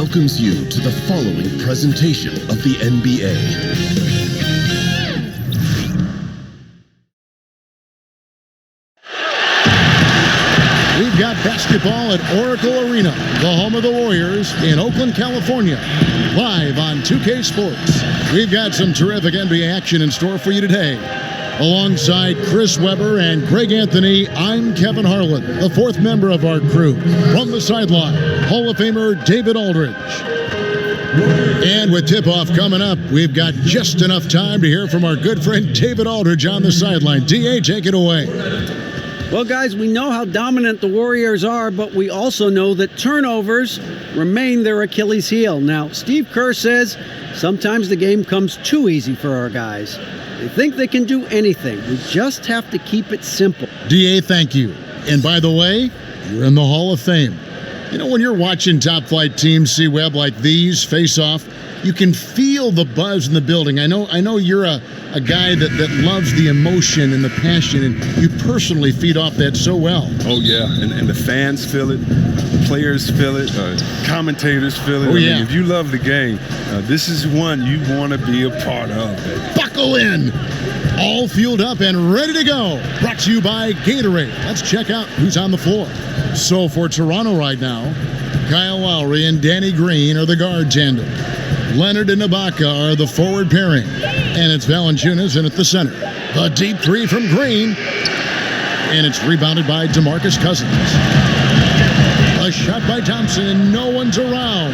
welcomes you to the following presentation of the NBA. We've got basketball at Oracle Arena, the home of the Warriors in Oakland, California. Live on 2K Sports. We've got some terrific NBA action in store for you today. Alongside Chris Webber and Greg Anthony, I'm Kevin Harlan, the fourth member of our crew. From the sideline, Hall of Famer David Aldridge. And with tip-off coming up, we've got just enough time to hear from our good friend David Aldridge on the sideline. D.A., take it away. Well, guys, we know how dominant the Warriors are, but we also know that turnovers remain their Achilles heel. Now, Steve Kerr says sometimes the game comes too easy for our guys. They think they can do anything. We just have to keep it simple. D.A., thank you. And by the way, you're in the Hall of Fame. You know, when you're watching top-flight teams see Webb like these face off, you can feel the buzz in the building. I know you're a guy that loves the emotion and the passion, and you personally feed off that so well. Oh, yeah, and the fans feel it, players feel it, commentators feel it. Oh, yeah. I mean, if you love the game, this is one you want to be a part of. Buckle in. All fueled up and ready to go. Brought to you by Gatorade. Let's check out who's on the floor. So for Toronto right now, Kyle Lowry and Danny Green are the guard tandem. Leonard and Ibaka are the forward pairing. And it's Valanciunas in at the center. A deep three from Green. And it's rebounded by DeMarcus Cousins. A shot by Thompson and no one's around.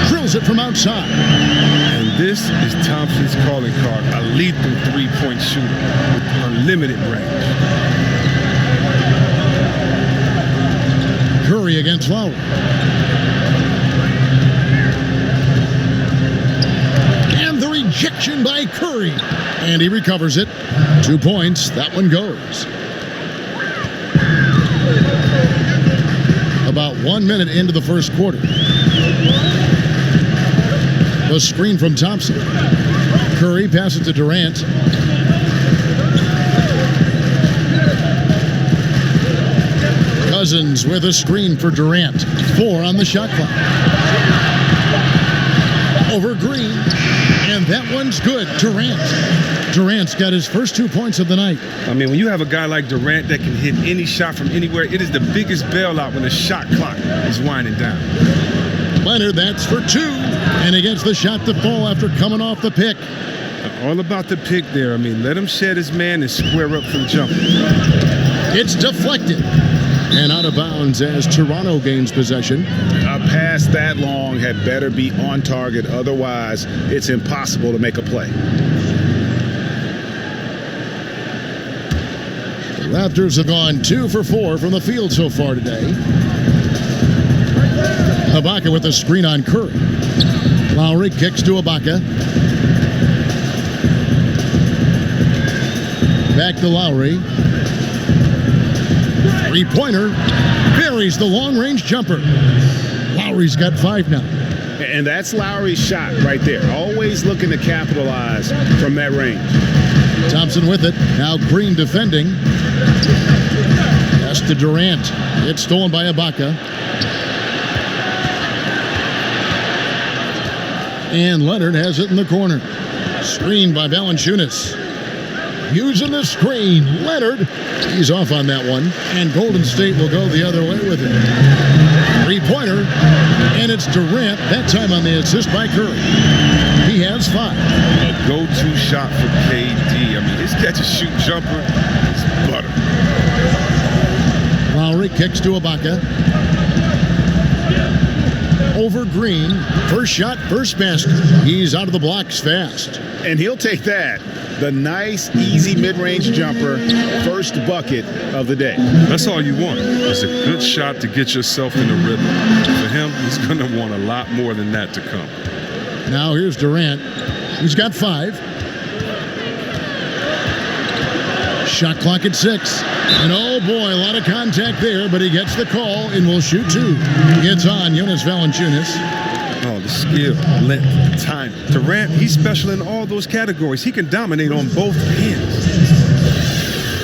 Drills it from outside. And this is Thompson's calling card. A lethal three-point shooter with unlimited range. Curry against Lowry. And the rejection by Curry. And he recovers it. 2 points. That one goes. About 1 minute into the first quarter. The screen from Thompson. Curry passes to Durant. Cousins with a screen for Durant. 4 on the shot clock. Over Green. And that one's good. Durant's got his first 2 points of the night. I mean, when you have a guy like Durant that can hit any shot from anywhere, it is the biggest bailout when the shot clock is winding down. Leonard, that's for 2. And he gets the shot to fall after coming off the pick. All about the pick there. I mean, let him shed his man and square up for the jumper. It's deflected. And out of bounds as Toronto gains possession. A pass that long had better be on target. Otherwise, it's impossible to make a play. The Raptors have gone 2 for 4 from the field so far today. Ibaka with a screen on Curry. Lowry kicks to Ibaka. Back to Lowry. Three-pointer. Buries the long-range jumper. Lowry's got 5 now. And that's Lowry's shot right there. Always looking to capitalize from that range. Thompson with it. Now Green defending. Pass to Durant. It's stolen by Ibaka. And Leonard has it in the corner. Screened by Valanciunas. Using the screen. Leonard. He's off on that one. And Golden State will go the other way with it. Three-pointer. And it's Durant. That time on the assist by Curry. He has 5. A go-to shot for KD. I mean, his catch-and-shoot jumper is butter. Lowry kicks to Ibaka. Over Green. First shot, first basket. He's out of the blocks fast. And he'll take that. The nice, easy mid-range jumper. First bucket of the day. That's all you want. It's a good shot to get yourself in the rhythm. For him, he's going to want a lot more than that to come. Now here's Durant. He's got 5. Shot clock at 6. And oh boy, a lot of contact there, but he gets the call and will shoot 2. Gets on Jonas Valanciunas. Oh, the skill, length, time. Durant, he's special in all those categories. He can dominate on both ends.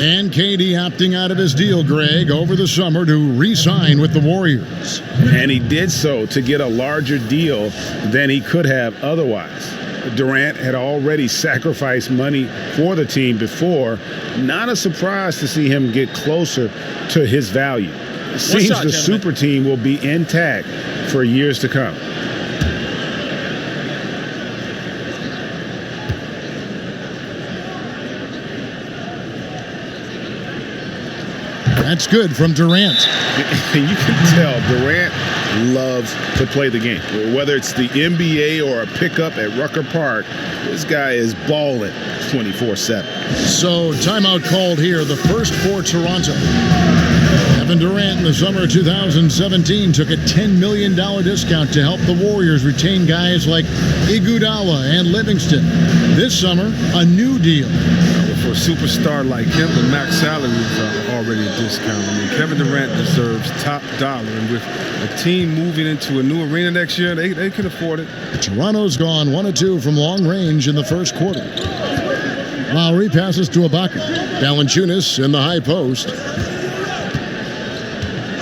And KD opting out of his deal, Greg, over the summer to re-sign with the Warriors. And he did so to get a larger deal than he could have otherwise. Durant had already sacrificed money for the team before. Not a surprise to see him get closer to his value. It seems the super team will be intact for years to come. That's good from Durant. You can tell Durant loves to play the game. Whether it's the NBA or a pickup at Rucker Park, this guy is balling 24/7. So timeout called here, the first for Toronto. Kevin Durant in the summer of 2017 took a $10 million discount to help the Warriors retain guys like Iguodala and Livingston. This summer, a new deal. For a superstar like him, the max salary is already a discount. I mean, Kevin Durant deserves top dollar, and with a team moving into a new arena next year, they can afford it. Toronto's gone 1 of 2 from long range in the first quarter. Lowry passes to Ibaka. Valanciunas in the high post.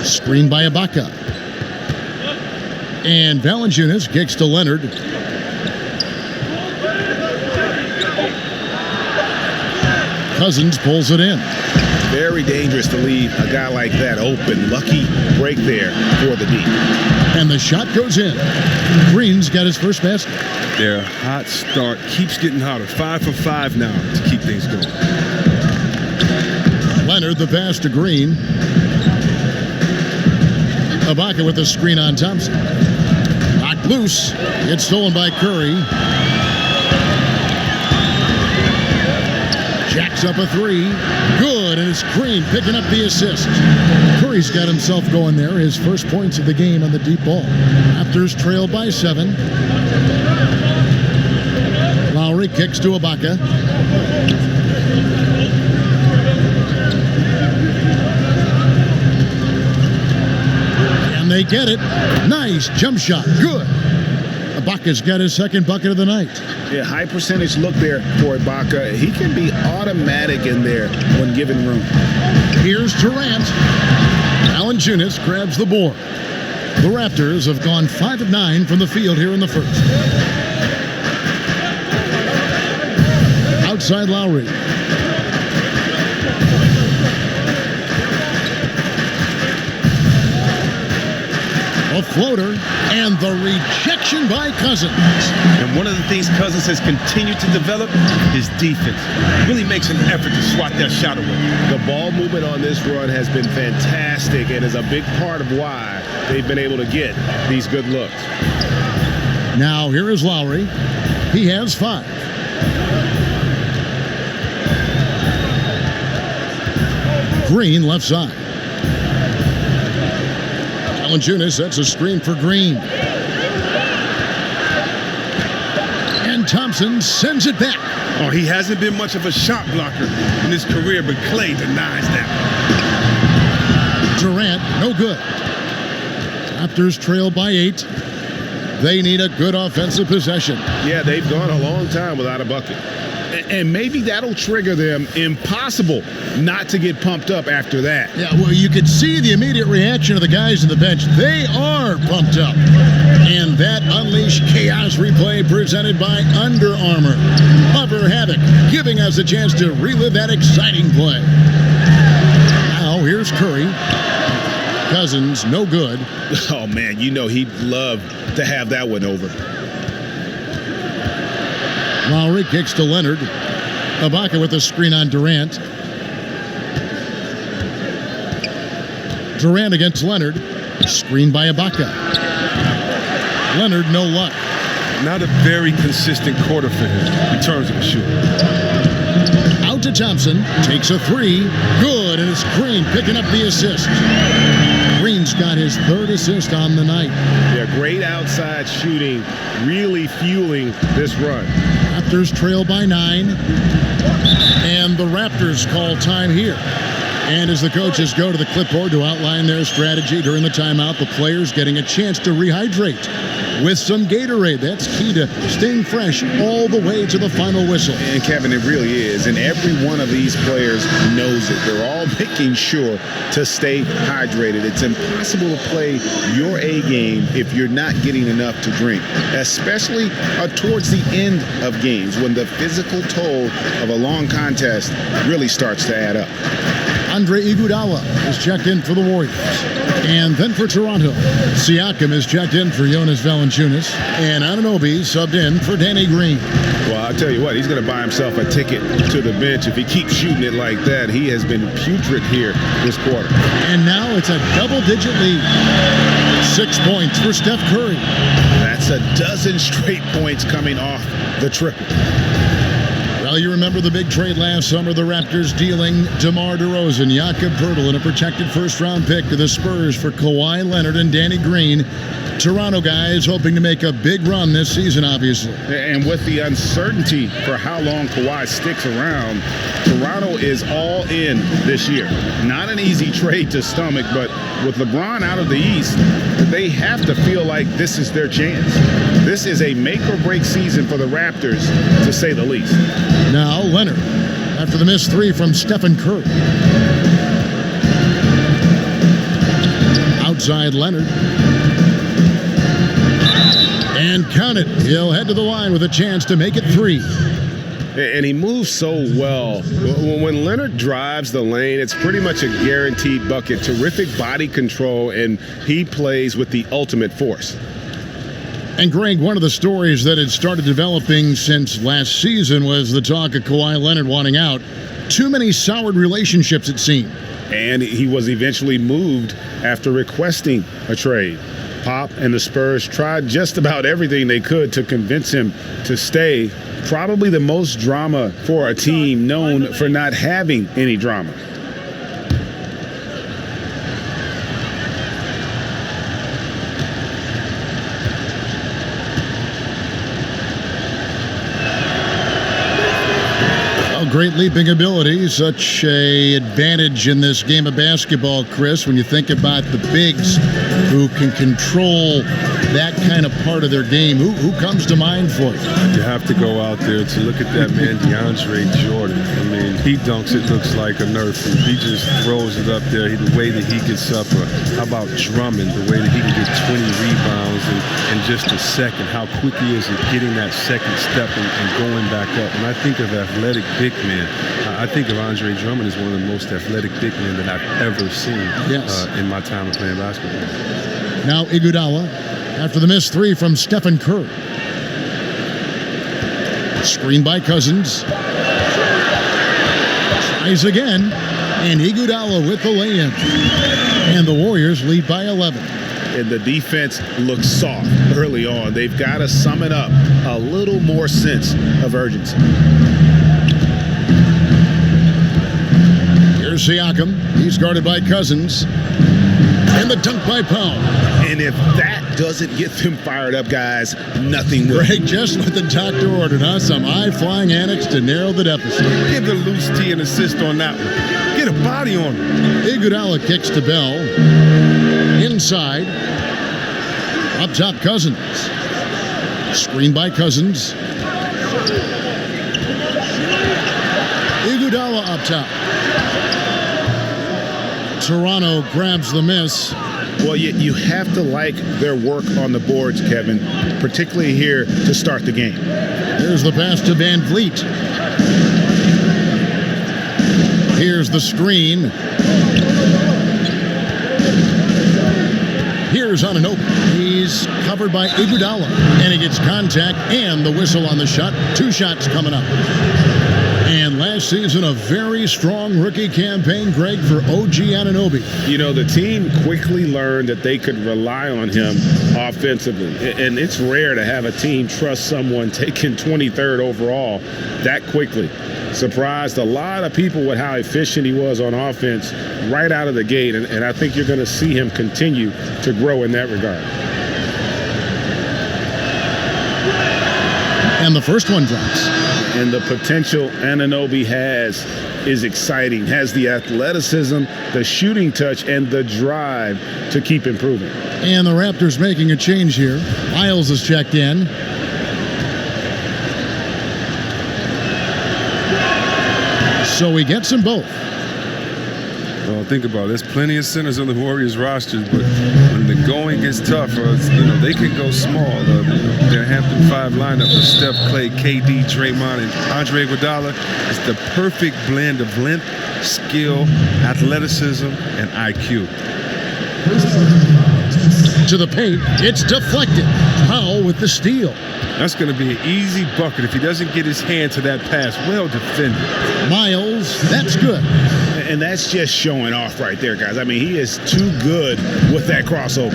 Screen by Ibaka. And Valanciunas kicks to Leonard. Cousins pulls it in. Very dangerous to leave a guy like that open. Lucky break there for the D. And the shot goes in. Green's got his first basket. Their hot start keeps getting hotter. 5 for 5 now to keep things going. Leonard the pass to Green. Ibaka with the screen on Thompson. Knocked loose. It's stolen by Curry. Jacks up a three. Good, and it's Green picking up the assist. Curry's got himself going there. His first points of the game on the deep ball. Raptors trail by 7. Lowry kicks to Ibaka. And they get it. Nice jump shot. Good. Ibaka's got his second bucket of the night. Yeah, high percentage look there for Ibaka. He can be automatic in there when given room. Here's Durant. Valanciunas grabs the board. The Raptors have gone 5 of 9 from the field here in the first. Outside Lowry. A floater, and the rejection by Cousins. And one of the things Cousins has continued to develop is defense. Really makes an effort to swat that shot away. The ball movement on this run has been fantastic and is a big part of why they've been able to get these good looks. Now here is Lowry. He has 5. Green left side. Valanciunas sets a screen for Green. And Thompson sends it back. Oh, he hasn't been much of a shot blocker in his career, but Klay denies that. Durant, no good. Raptors trail by 8. They need a good offensive possession. Yeah, they've gone a long time without a bucket. And maybe that'll trigger them. Impossible not to get pumped up after that. Yeah, well, you could see the immediate reaction of the guys on the bench. They are pumped up. And that unleashed chaos replay presented by Under Armour. Hover Havoc, giving us a chance to relive that exciting play. Now, here's Curry. Cousins, no good. Oh, man, you know he'd love to have that one over. Lowry kicks to Leonard. Ibaka with a screen on Durant. Durant against Leonard. Screen by Ibaka. Leonard, no luck. Not a very consistent quarter for him in terms of shooting. Out to Thompson. Takes a 3. Good, and it's Green picking up the assist. Green's got his 3rd assist on the night. Yeah, great outside shooting, really fueling this run. Raptors trail by 9. And the Raptors call time here. And as the coaches go to the clipboard to outline their strategy during the timeout, the players getting a chance to rehydrate with some Gatorade. That's key to staying fresh all the way to the final whistle. And Kevin, it really is. And every one of these players knows it. They're all making sure to stay hydrated. It's impossible to play your A game if you're not getting enough to drink, especially towards the end of games when the physical toll of a long contest really starts to add up. Andre Iguodala is checked in for the Warriors. And then for Toronto, Siakam is checked in for Jonas Valanciunas. And Anunoby subbed in for Danny Green. Well, I'll tell you what, he's going to buy himself a ticket to the bench. If he keeps shooting it like that, he has been putrid here this quarter. And now it's a double-digit lead. 6 points for Steph Curry. That's a dozen straight points coming off the triple. Well, you remember the big trade last summer, the Raptors dealing DeMar DeRozan, Jakob Poeltl, and a protected first-round pick to the Spurs for Kawhi Leonard and Danny Green. Toronto guys hoping to make a big run this season, obviously. And with the uncertainty for how long Kawhi sticks around, Toronto is all in this year. Not an easy trade to stomach, but with LeBron out of the East, they have to feel like this is their chance. This is a make-or-break season for the Raptors, to say the least. Now Leonard, after the missed three from Stephen Curry. Outside Leonard. And count it. He'll head to the line with a chance to make it 3. And he moves so well. When Leonard drives the lane, it's pretty much a guaranteed bucket. Terrific body control, and he plays with the ultimate force. And Greg, one of the stories that had started developing since last season was the talk of Kawhi Leonard wanting out. Too many soured relationships, it seemed. And he was eventually moved after requesting a trade. Pop and the Spurs tried just about everything they could to convince him to stay. Probably the most drama for a team known for not having any drama. Great leaping ability, such a advantage in this game of basketball, Chris, when you think about the bigs who can control that kind of part of their game. Who comes to mind for you? You have to go out there to look at that man, DeAndre Jordan. I mean, he dunks, it looks like a Nerf hoop. He just throws it up there, the way that he gets up. How about Drummond, the way that he can get 20 rebounds in just a second, how quick he is at getting that second step and going back up. When I think of athletic big man, I think of Andre Drummond as one of the most athletic big men that I've ever seen in my time of playing basketball. Now Iguodala, after the missed three from Stephen Curry. Screen by Cousins. Tries again, and Iguodala with the lay-in. And the Warriors lead by 11. And the defense looks soft early on. They've got to summon up a little more sense of urgency. Here's Siakam. He's guarded by Cousins. And the dunk by Powell. And if that doesn't get them fired up, guys, nothing will. Greg, just what the doctor ordered, huh? Some high-flying annex to narrow the deficit. Give the loose T an assist on that one. Get a body on him. Iguodala kicks to Bell. Inside. Up top, Cousins. Screen by Cousins. Iguodala up top. Toronto grabs the miss. Well, you have to like their work on the boards, Kevin, particularly here to start the game. Here's the pass to Van Vliet. Here's the screen. Here's Anunoby. He's covered by Iguodala, and he gets contact and the whistle on the shot. 2 shots coming up. And last season, a very strong rookie campaign, Greg, for OG Anunoby. You know, the team quickly learned that they could rely on him offensively. And it's rare to have a team trust someone taken 23rd overall that quickly. Surprised a lot of people with how efficient he was on offense right out of the gate. And I think you're going to see him continue to grow in that regard. And the first one drops. And the potential Anunoby has is exciting, has the athleticism, the shooting touch, and the drive to keep improving. And the Raptors making a change here. Miles is checked in. So he gets them both. Well, think about it. There's plenty of centers on the Warriors roster, but when the going gets tough, they can go small. Their Hampton 5 lineup with Steph, Klay, KD, Draymond, and Andre Iguodala is the perfect blend of length, skill, athleticism, and IQ. To the paint, it's deflected. Powell with the steal. That's going to be an easy bucket if he doesn't get his hand to that pass. Well defended. Miles, that's good. And that's just showing off right there, guys. I mean, he is too good with that crossover.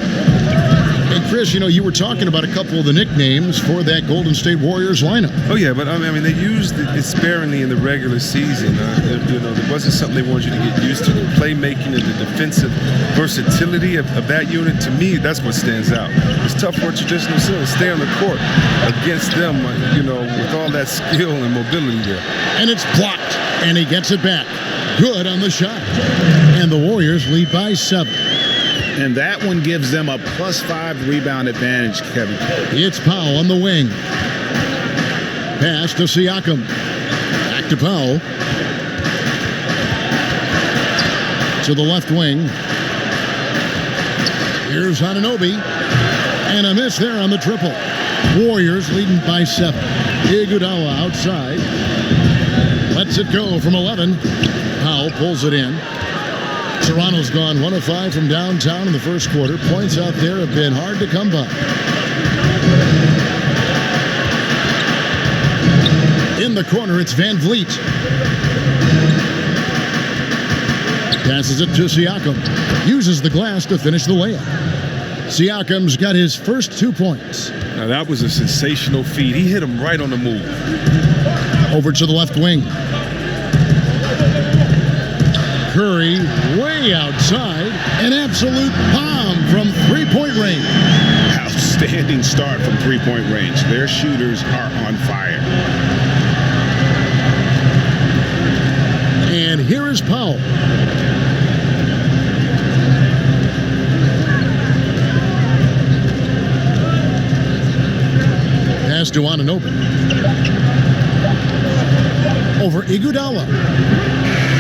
And Chris, you were talking about a couple of the nicknames for that Golden State Warriors lineup. Oh, yeah, but I mean, they used it sparingly in the regular season. There wasn't something they wanted you to get used to. The playmaking and the defensive versatility of that unit, to me, that's what stands out. It's tough for a traditional center to stay on the court against them, with all that skill and mobility there. And it's blocked, and he gets it back. Good on the shot. And the Warriors lead by 7. And that one gives them a +5 rebound advantage, Kevin. It's Powell on the wing. Pass to Siakam. Back to Powell. To the left wing. Here's Anunoby. And a miss there on the triple. Warriors leading by 7. Iguodala outside. Lets it go from 11. Powell pulls it in. Toronto's gone 1 of 5 from downtown in the first quarter. Points out there have been hard to come by. In the corner, it's Van Vliet. Passes it to Siakam. Uses the glass to finish the layup. Siakam's got his first 2 points. Now, that was a sensational feed. He hit him right on the move. Over to the left wing. Curry way outside. An absolute bomb from three-point range. Outstanding start from three-point range. Their shooters are on fire. And here is Powell. Pass to Anunoby. Over Iguodala.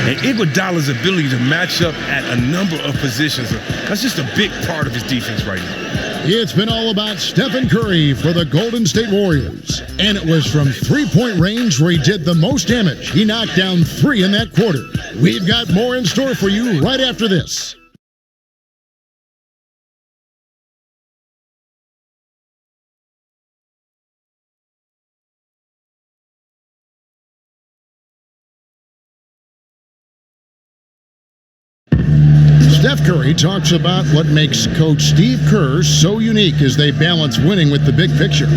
And Iguodala's ability to match up at a number of positions, that's just a big part of his defense right now. It's been all about Stephen Curry for the Golden State Warriors. And it was from three-point range where he did the most damage. He knocked down 3 in that quarter. We've got more in store for you right after this. Steph Curry talks about what makes Coach Steve Kerr so unique as they balance winning with the big picture.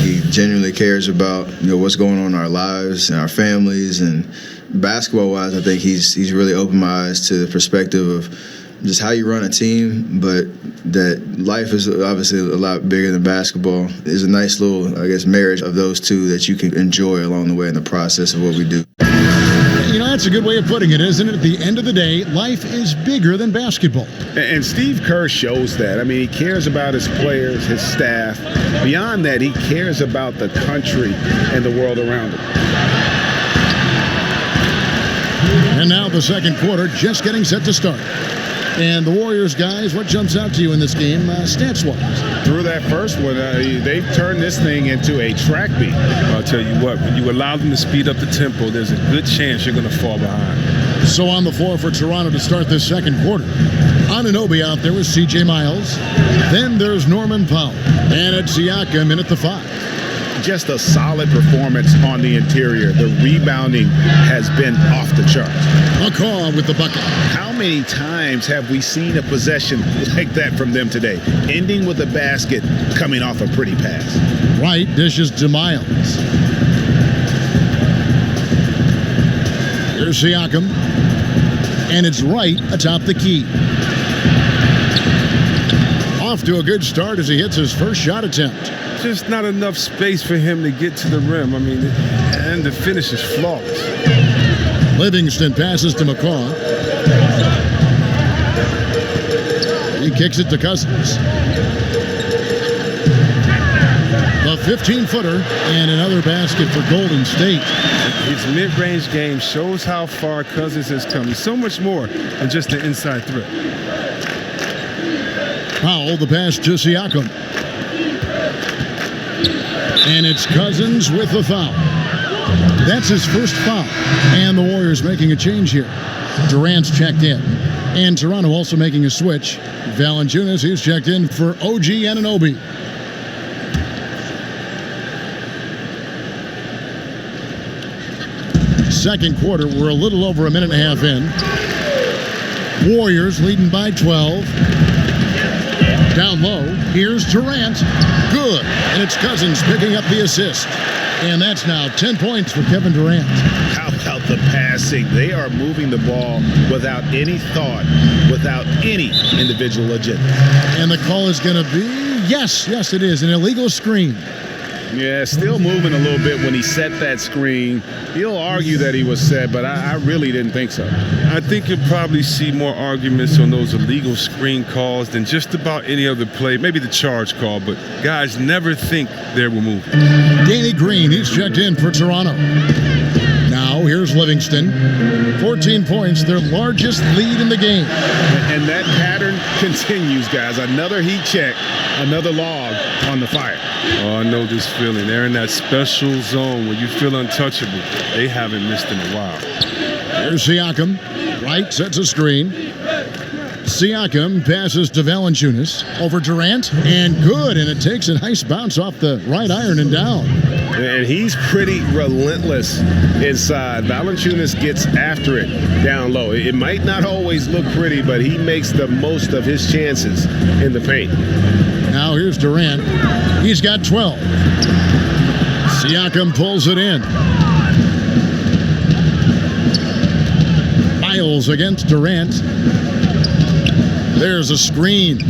He genuinely cares about what's going on in our lives and our families, and basketball-wise, I think he's really opened my eyes to the perspective of just how you run a team, but that life is obviously a lot bigger than basketball. There's a nice little, marriage of those two that you can enjoy along the way in the process of what we do. That's a good way of putting it, isn't it? At the end of the day, life is bigger than basketball. And Steve Kerr shows that. I mean, he cares about his players, his staff. Beyond that, he cares about the country and the world around him. And now the second quarter just getting set to start. And the Warriors, guys, what jumps out to you in this game, stats-wise? Through that first one, they've turned this thing into a track beat. I'll tell you what, when you allow them to speed up the tempo, there's a good chance you're going to fall behind. So on the floor for Toronto to start this second quarter. Anunoby out there with C.J. Miles. Then there's Norman Powell. And it's Siakam in at the 5. Just a solid performance on the interior. The rebounding has been off the charts. McCaw with the bucket. How many times have we seen a possession like that from them today? Ending with a basket, coming off a pretty pass. Right dishes to Miles. Here's Siakam. And it's right atop the key. Off to a good start as he hits his first shot attempt. just not enough space for him to get to the rim. I mean, and the finish is flawless. Livingston passes to McCaw. He kicks it to Cousins. A 15-footer and another basket for Golden State. His mid-range game shows how far Cousins has come. He's so much more than just an inside threat. Powell, the pass to Siakam. And it's Cousins with the foul. That's his first foul. And the Warriors making a change here. Durant's checked in. And Toronto also making a switch. Valanciunas, he's checked in for OG Anunoby. Second quarter, we're a little over a minute and a half in. Warriors leading by 12. Down low, here's Durant. Good. And it's Cousins picking up the assist. And that's now 10 points for Kevin Durant. How about the passing? They are moving the ball without any thought, without any individual agenda. And the call is going to be, yes, it is, an illegal screen. Yeah, still moving a little bit when he set that screen. He'll argue that he was set, but I really didn't think so. I think you'll probably see more arguments on those illegal screen calls than just about any other play. Maybe the charge call, but guys never think they're moving. Danny Green, he's checked in for Toronto. Now here's Livingston. 14 points, their largest lead in the game. And that pattern continues, guys. Another heat check, another log on the fire. Oh, I know this feeling. They're in that special zone where you feel untouchable. They haven't missed in a while. Here's Siakam. Right, sets a screen. Siakam passes to Valanciunas over Durant, and good, and it takes a nice bounce off the right iron and down. And he's pretty relentless inside. Valanciunas gets after it down low. It might not always look pretty, but he makes the most of his chances in the paint. Now here's Durant. He's got 12. Siakam pulls it in. Miles against Durant. There's a screen.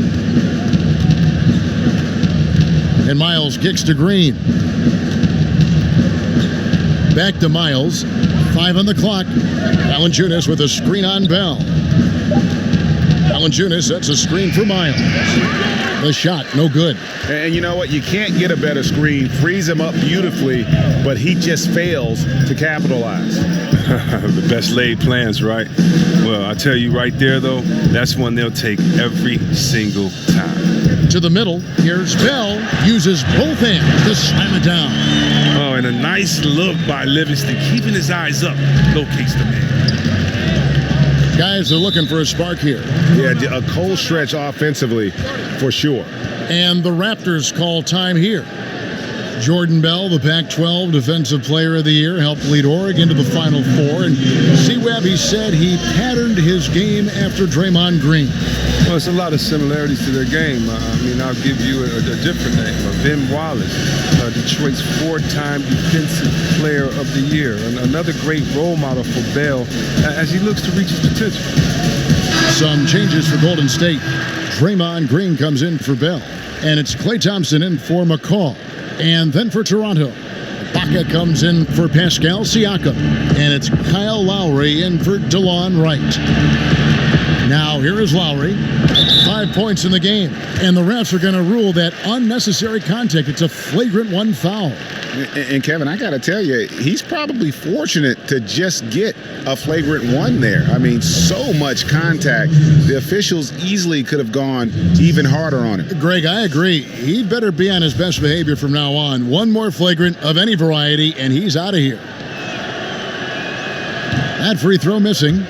And Miles kicks to Green. Back to Miles. 5 on the clock. Valanciunas with a screen on Bell. Valanciunas sets a screen for Miles. The shot, no good. And you know what? You can't get a better screen. Frees him up beautifully, but he just fails to capitalize. The best laid plans, right? Well, I tell you right there, though, that's one they'll take every single time. To the middle, here's Bell. Uses both hands to slam it down. Oh, and a nice look by Livingston, keeping his eyes up, locates the man. Guys are looking for a spark here. Yeah, a cold stretch offensively, for sure. And the Raptors call time here. Jordan Bell, the Pac-12 Defensive Player of the Year, helped lead Oregon to the Final Four. And C-Webb, he said he patterned his game after Draymond Green. Well, it's a lot of similarities to their game. I mean, I'll give you a different name. Ben Wallace, Detroit's 4-time Defensive Player of the Year. Another great role model for Bell as he looks to reach his potential. Some changes for Golden State. Draymond Green comes in for Bell. And it's Klay Thompson in for McCaw. And then for Toronto, Ibaka comes in for Pascal Siakam. And it's Kyle Lowry in for DeLon Wright. Now here is Lowry. 5 points in the game. And the refs are going to rule that unnecessary contact. It's a flagrant 1 foul. And Kevin, I got to tell you, he's probably fortunate to just get a flagrant 1 there. I mean, so much contact. The officials easily could have gone even harder on him. Greg, I agree. He'd better be on his best behavior from now on. One more flagrant of any variety, and he's out of here. That free throw missing.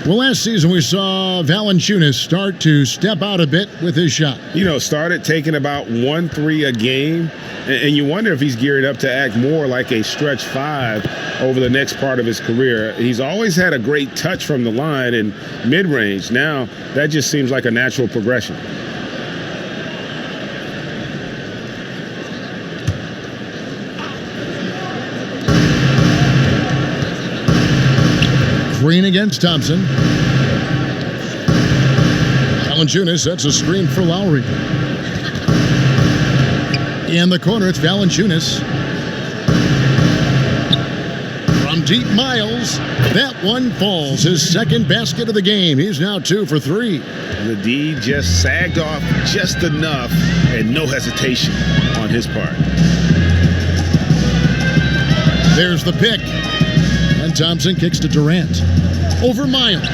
Well, last season we saw Valanciunas start to step out a bit with his shot. You know, started taking about 1-3 a game, and you wonder if he's geared up to act more like a stretch 5 over the next part of his career. He's always had a great touch from the line and mid-range. Now, that just seems like a natural progression. Green against Thompson. Valanciunas sets a screen for Lowry. In the corner, it's Valanciunas. From deep, Miles. That one falls. His second basket of the game. He's now 2 for 3. The D just sagged off just enough and no hesitation on his part. There's the pick. And Thompson kicks to Durant. Over Miles.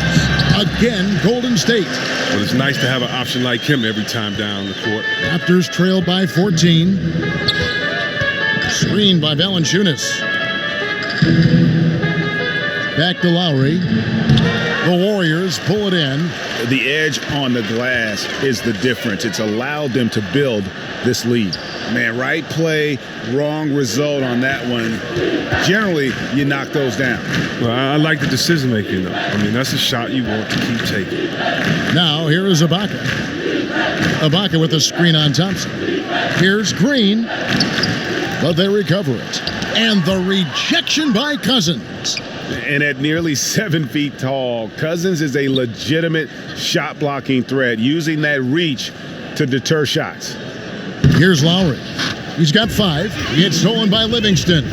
Again, Golden State. Well, it's nice to have an option like him every time down the court. Raptors trail by 14. Screen by Valanciunas. Back to Lowry. The Warriors pull it in. The edge on the glass is the difference. It's allowed them to build this lead. Man, right play, wrong result on that one. Generally, you knock those down. Well, I like the decision making, though. I mean, that's a shot you want to keep taking. Now, here is Ibaka. Ibaka with a screen on Thompson. Here's Green, but they recover it. And the rejection by Cousins. And at nearly 7 feet tall, Cousins is a legitimate shot blocking threat, using that reach to deter shots. Here's Lowry. He's got 5. He gets stolen by Livingston.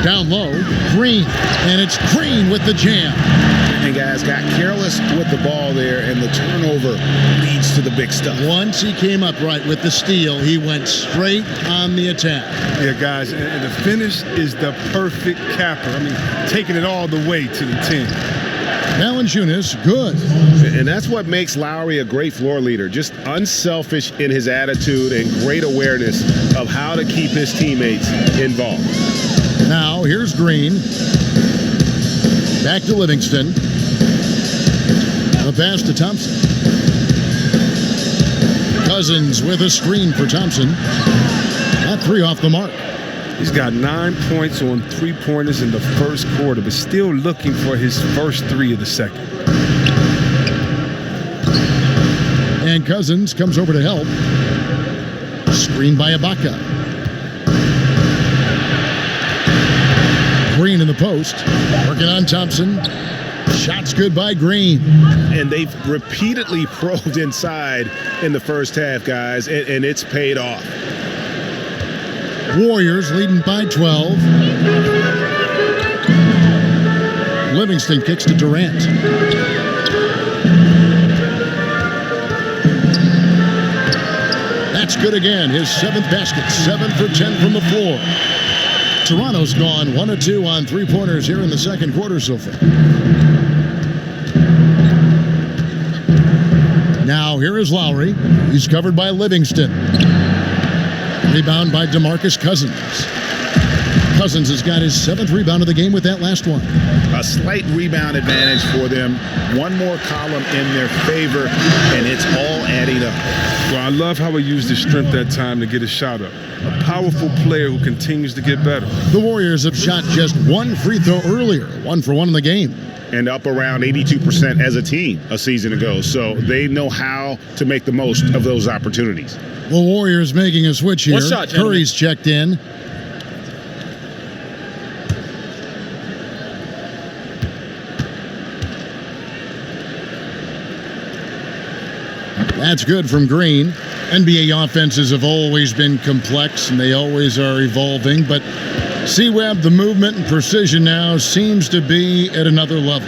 Down low, Green. And it's Green with the jam. And guys got careless with the ball there, and the turnover leads to the big stuff. Once he came up right with the steal, he went straight on the attack. Yeah, guys, and the finish is the perfect capper. I mean, taking it all the way to the 10. Valanciunas, good. And that's what makes Lowry a great floor leader. Just unselfish in his attitude and great awareness of how to keep his teammates involved. Now, here's Green. Back to Livingston. The pass to Thompson. Cousins with a screen for Thompson. That 3 off the mark. He's got 9 points on 3-pointers in the first quarter, but still looking for his first 3 of the second. And Cousins comes over to help. Screen by Ibaka. Green in the post. Working on Thompson. Shots good by Green. And they've repeatedly probed inside in the first half, guys, and it's paid off. Warriors leading by 12. Livingston kicks to Durant. That's good again. His 7th basket. 7 for 10 from the floor. Toronto's gone 1 of 2 on 3-pointers here in the second quarter so far. Now here is Lowry. He's covered by Livingston. Rebound by DeMarcus Cousins. Cousins has got his 7th rebound of the game with that last one. A slight rebound advantage for them. One more column in their favor, and it's all adding up. Well, I love how he used his strength that time to get a shot up. A powerful player who continues to get better. The Warriors have shot just 1 free throw earlier. 1 for 1 in the game. And up around 82% as a team a season ago. So they know how to make the most of those opportunities. The Warriors making a switch here. Shot, Curry's checked in. That's good from Green. NBA offenses have always been complex, and they always are evolving. But C-Web, the movement and precision now seems to be at another level.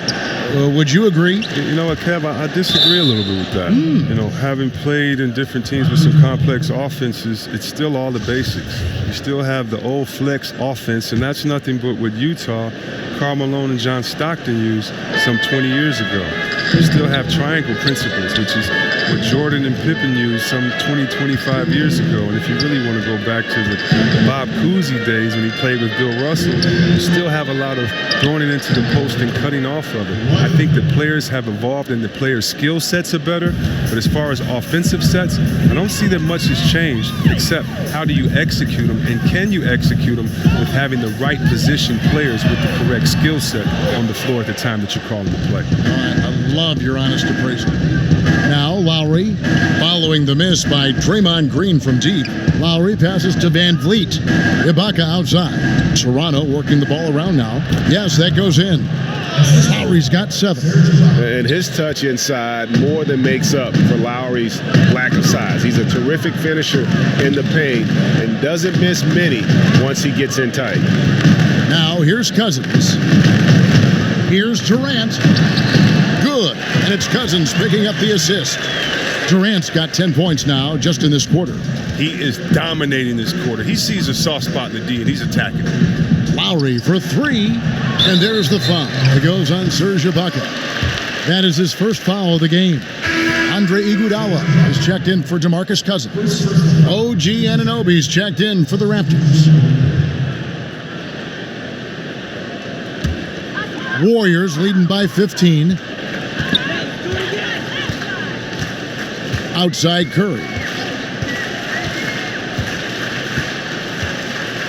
Would you agree? You know what, Kev, I disagree a little bit with that. You know, having played in different teams with some complex offenses, it's still all the basics. You still have the old flex offense, and that's nothing but what Utah, Karl Malone, and John Stockton used some 20 years ago. You still have triangle principles, which is what Jordan and Pippen used some 20, 25 years ago. And if you really want to go back to the Bob Cousy days when he played with Bill Russell, you still have a lot of throwing it into the post and cutting off of it. I think the players have evolved and the players' skill sets are better. But as far as offensive sets, I don't see that much has changed, except how do you execute them, and can you execute them with having the right position players with the correct skill set on the floor at the time that you're calling the play. I love your honest appraisal. Now Lowry, following the miss by Draymond Green from deep. Lowry passes to Van Vliet. Ibaka outside. Toronto working the ball around now. Yes, that goes in. Lowry's got 7. And his touch inside more than makes up for Lowry's lack of size. He's a terrific finisher in the paint and doesn't miss many once he gets in tight. Now here's Cousins. Here's Durant. Good. And it's Cousins picking up the assist. Durant's got 10 points now just in this quarter. He is dominating this quarter. He sees a soft spot in the D, and he's attacking it. Lowry for 3, and there's the foul. It goes on Serge Ibaka. That is his first foul of the game. Andre Iguodala is checked in for DeMarcus Cousins. OG Anunoby's checked in for the Raptors. Warriors leading by 15. Outside Curry.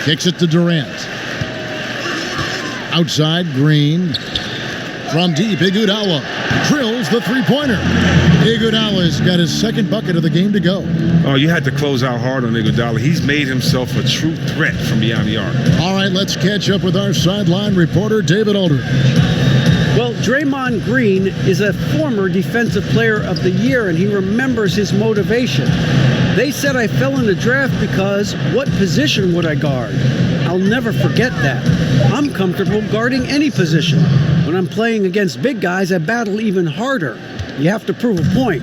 Kicks it to Durant. Outside Green. From deep, Iguodala drills the three-pointer. Iguodala's got his second bucket of the game to go. Oh, you had to close out hard on Iguodala. He's made himself a true threat from beyond the arc. All right, let's catch up with our sideline reporter, David Aldridge. Well, Draymond Green is a former Defensive Player of the Year, and he remembers his motivation. They said I fell in the draft because what position would I guard? I'll never forget that. I'm comfortable guarding any position. When I'm playing against big guys, I battle even harder. You have to prove a point.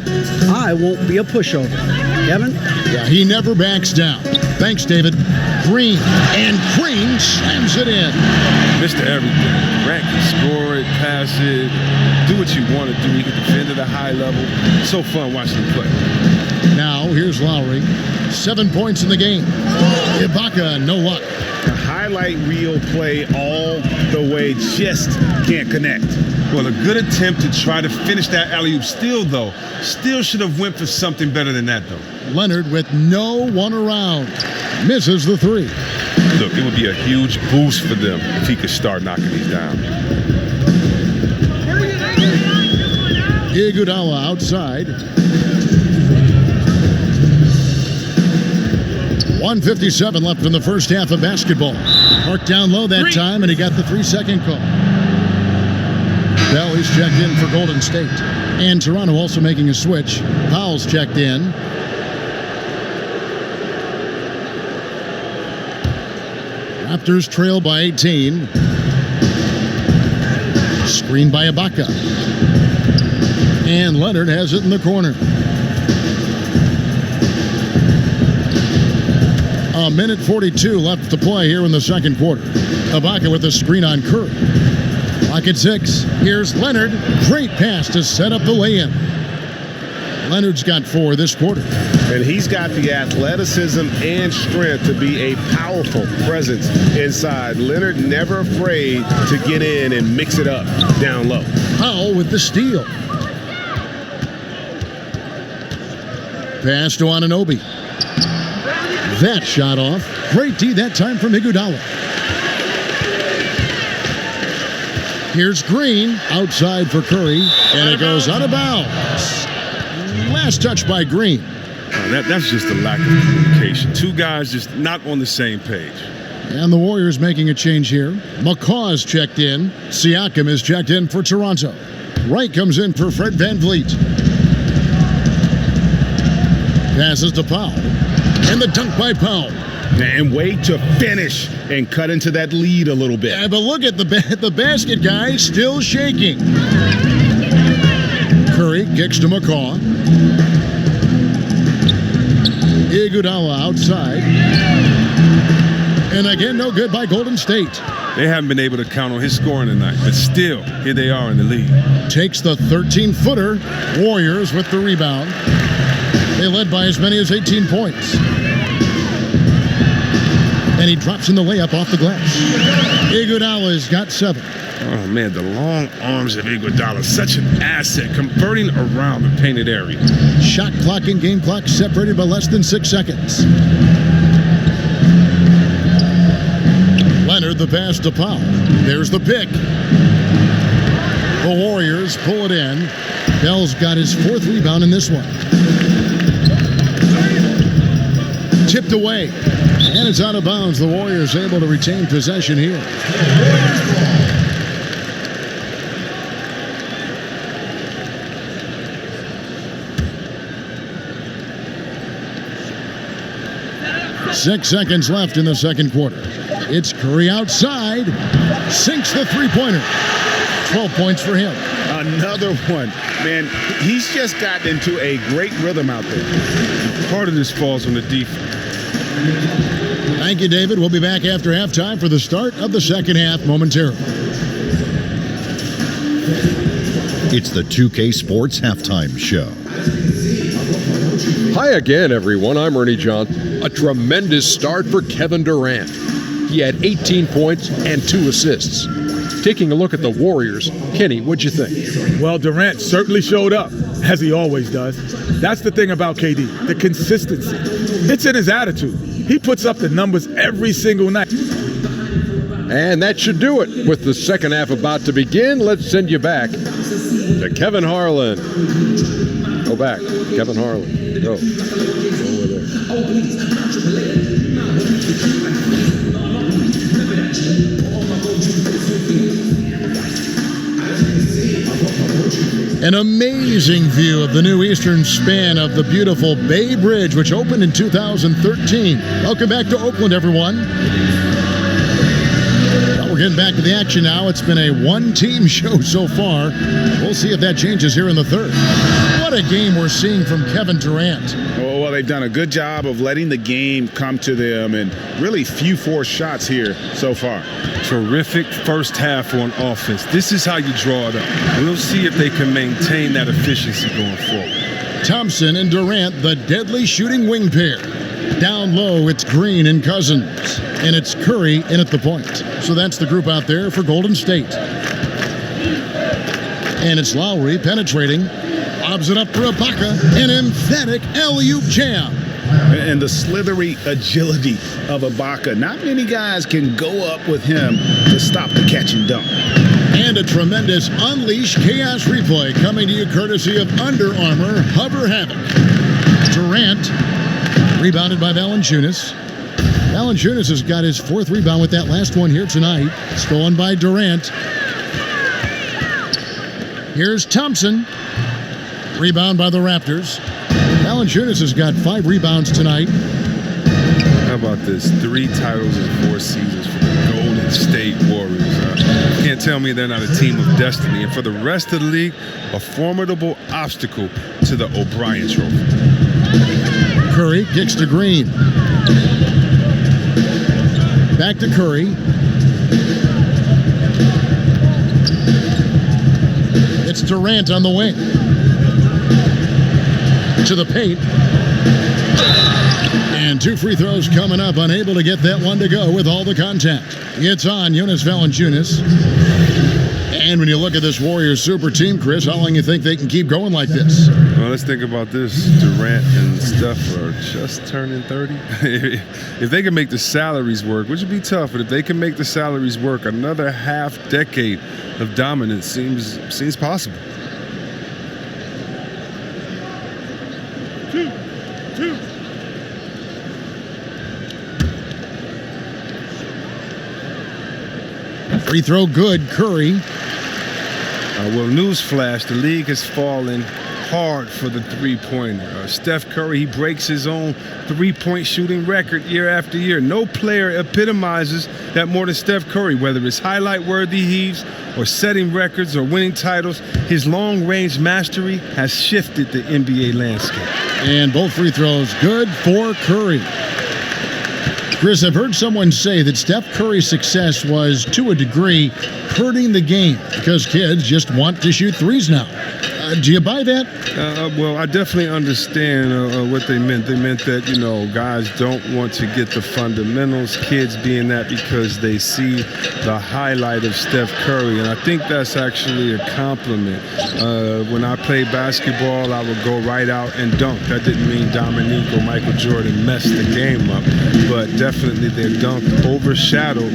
I won't be a pushover. Kevin? Yeah, he never backs down. Thanks, David. Green, and Green slams it in. Mr. Everything. Durant can score it, pass it, do what you want to do. He can defend at a high level. So fun watching him play. Now, here's Lowry. 7 points in the game. Ibaka, no luck. A highlight reel play all the way, just can't connect. Well, a good attempt to try to finish that alley-oop. Still should have went for something better than that, though. Leonard with no one around. Misses the 3. Look, it would be a huge boost for them if he could start knocking these down. Iguodala outside. 1:57 left in the first half of basketball. Marked down low that time, and he got the 3-second call. Bell is checked in for Golden State. And Toronto also making a switch. Powell's checked in. Raptors trail by 18. Screen by Ibaka. And Leonard has it in the corner. A minute 42 left to play here in the second quarter. Ibaka with the screen on Curry. Clock at 6. Here's Leonard. Great pass to set up the lay-in. Leonard's got 4 this quarter. And he's got the athleticism and strength to be a powerful presence inside. Leonard never afraid to get in and mix it up down low. Powell with the steal. Pass to Anunoby. That shot off. Great D that time from Iguodala. Here's Green outside for Curry, and it goes out of bounds. Last touch by Green. That's just a lack of communication. Two guys just not on the same page. And the Warriors making a change here. McCaw's checked in. Siakam is checked in for Toronto. Wright comes in for Fred VanVleet. Passes to Powell. And the dunk by Powell. And wait to finish and cut into that lead a little bit. Yeah, but look at the basket guy still shaking. Curry kicks to McCaw. Iguodala outside. And again, no good by Golden State. They haven't been able to count on his scoring tonight, but still, here they are in the lead. Takes the 13-footer. Warriors with the rebound. They led by as many as 18 points. And he drops in the layup off the glass. Iguodala's got 7. Oh, man, the long arms of Iguodala, such an asset, converting around the painted area. Shot clock and game clock separated by less than 6 seconds. Leonard, the pass to Powell. There's the pick. The Warriors pull it in. Bell's got his 4th rebound in this one. Tipped away. And it's out of bounds. The Warriors able to retain possession here. 6 seconds left in the second quarter. It's Curry outside. Sinks the three-pointer. 12 points for him. Another one. Man, he's just gotten into a great rhythm out there. Part of this falls on the defense. Thank you, David. We'll be back after halftime for the start of the second half momentarily. It's the 2K Sports Halftime Show. Hi again, everyone. I'm Ernie Johnson. A tremendous start for Kevin Durant. He had 18 points and 2 assists. Taking a look at the Warriors, Kenny, what'd you think? Well, Durant certainly showed up, as he always does. That's the thing about KD, the consistency. It's in his attitude. He puts up the numbers every single night. And that should do it. With the second half about to begin, let's send you back to Kevin Harlan. Go back, Kevin Harlan. Go. Over there. An amazing view of the new eastern span of the beautiful Bay Bridge, which opened in 2013. Welcome back to Oakland, everyone. Well, we're getting back to the action now. It's been a one-team show so far. We'll see if that changes here in the third. What a game we're seeing from Kevin Durant. Well, they've done a good job of letting the game come to them, and really few forced shots here so far. Terrific first half on offense. This is how you draw it up. We'll see if they can maintain that efficiency going forward. Thompson and Durant, the deadly shooting wing pair. Down low, it's Green and Cousins. And it's Curry in at the point. So that's the group out there for Golden State. And it's Lowry penetrating. Lobs it up for Ibaka. An emphatic alley-oop jam. And the slithery agility of Ibaka. Not many guys can go up with him to stop the catch and dunk. And a tremendous Unleash Chaos replay coming to you courtesy of Under Armour Hover Havoc. Durant, rebounded by Valanciunas. Valanciunas has got his 4th rebound with that last one here tonight. Stolen by Durant. Here's Thompson. Rebound by the Raptors. Valanciunas has got 5 rebounds tonight. How about this? 3 titles in 4 seasons for the Golden State Warriors. You can't tell me they're not a team of destiny. And for the rest of the league, a formidable obstacle to the O'Brien Trophy. Curry kicks to Green. Back to Curry. It's Durant on the wing. To the paint. And 2 free throws coming up. Unable to get that one to go with all the contact. It's on Jonas Valanciunas. And when you look at this Warriors super team, Chris, how long do you think they can keep going like this? Well, let's think about this. Durant and Steph are just turning 30. If they can make the salaries work, which would be tough, but if they can make the salaries work, another half decade of dominance seems possible. Free throw good, Curry. Well, newsflash, the league has fallen hard for the three-pointer. Steph Curry, he breaks his own three-point shooting record year after year. No player epitomizes that more than Steph Curry, whether it's highlight-worthy heaves or setting records or winning titles. His long-range mastery has shifted the NBA landscape. And both free throws good for Curry. Chris, I've heard someone say that Steph Curry's success was, to a degree, hurting the game because kids just want to shoot threes now. Do you buy that? Well, I definitely understand what they meant. They meant that, guys don't want to get the fundamentals, kids being that because they see the highlight of Steph Curry. And I think that's actually a compliment. When I played basketball, I would go right out and dunk. That didn't mean Dominique or Michael Jordan messed the game up, but definitely their dunk overshadowed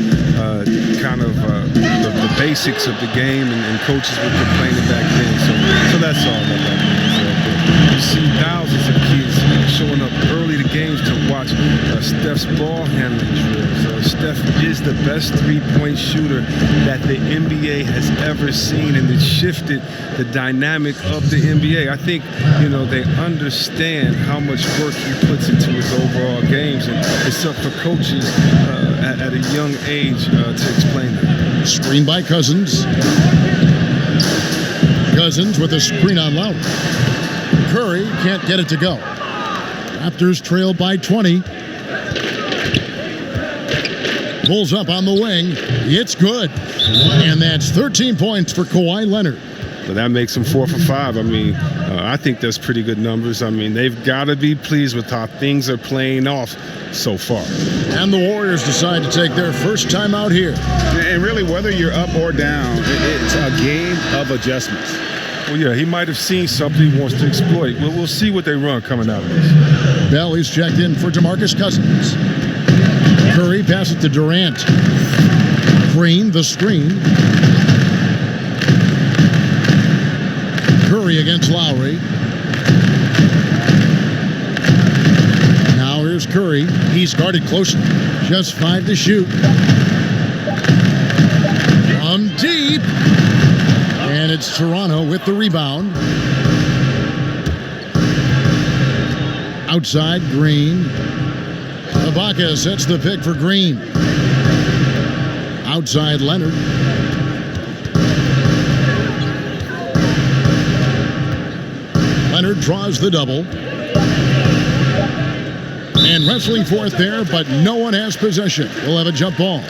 the basics of the game, and coaches were complaining back then. So that's all that means. You see thousands of kids showing up early to games to watch Steph's ball handling drills, Steph is the best three-point shooter that the NBA has ever seen, and it shifted the dynamic of the NBA. I think, they understand how much work he puts into his overall games, and it's up for coaches at a young age to explain that. Screen by Cousins. Cousins with a screen on Lowry. Curry can't get it to go. Raptors trail by 20. Pulls up on the wing. It's good. And that's 13 points for Kawhi Leonard. So that makes him 4 for 5. I think that's pretty good numbers. They've got to be pleased with how things are playing off so far. And the Warriors decide to take their first time out here. And really, whether you're up or down, it's a game of adjustments. Well, yeah, he might have seen something he wants to exploit. We'll see what they run coming out of this. Bell is checked in for DeMarcus Cousins. Curry passes it to Durant. Green, the screen. Curry against Lowry. Now here's Curry. He's guarded closely. Just 5 to shoot. From deep. And it's Toronto with the rebound. Outside, Green. Ibaka sets the pick for Green. Outside, Leonard. Leonard draws the double. And wrestling for it there, but no one has possession. We'll have a jump ball.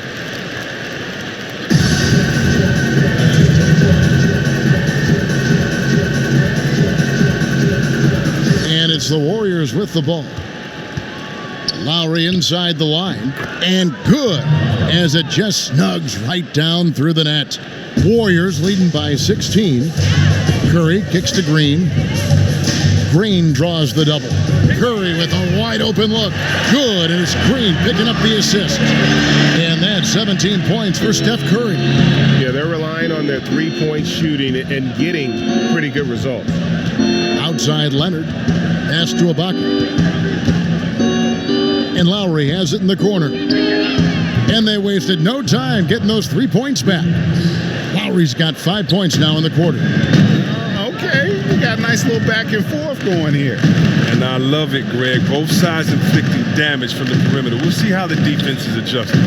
And it's the Warriors with the ball. Lowry inside the line, and good as it just snugs right down through the net. Warriors leading by 16. Curry kicks to Green. Green draws the double. Curry with a wide open look. Good, and it's Green picking up the assist. And that's 17 points for Steph Curry. Yeah, they're relying on their three-point shooting and getting pretty good results. Outside Leonard. Pass to Ibaka. And Lowry has it in the corner. And they wasted no time getting those 3 points back. Lowry's got 5 points now in the quarter. Okay, we got a nice little back and forth going here. And I love it, Greg. Both sides inflicting damage from the perimeter. We'll see how the defense is adjusting.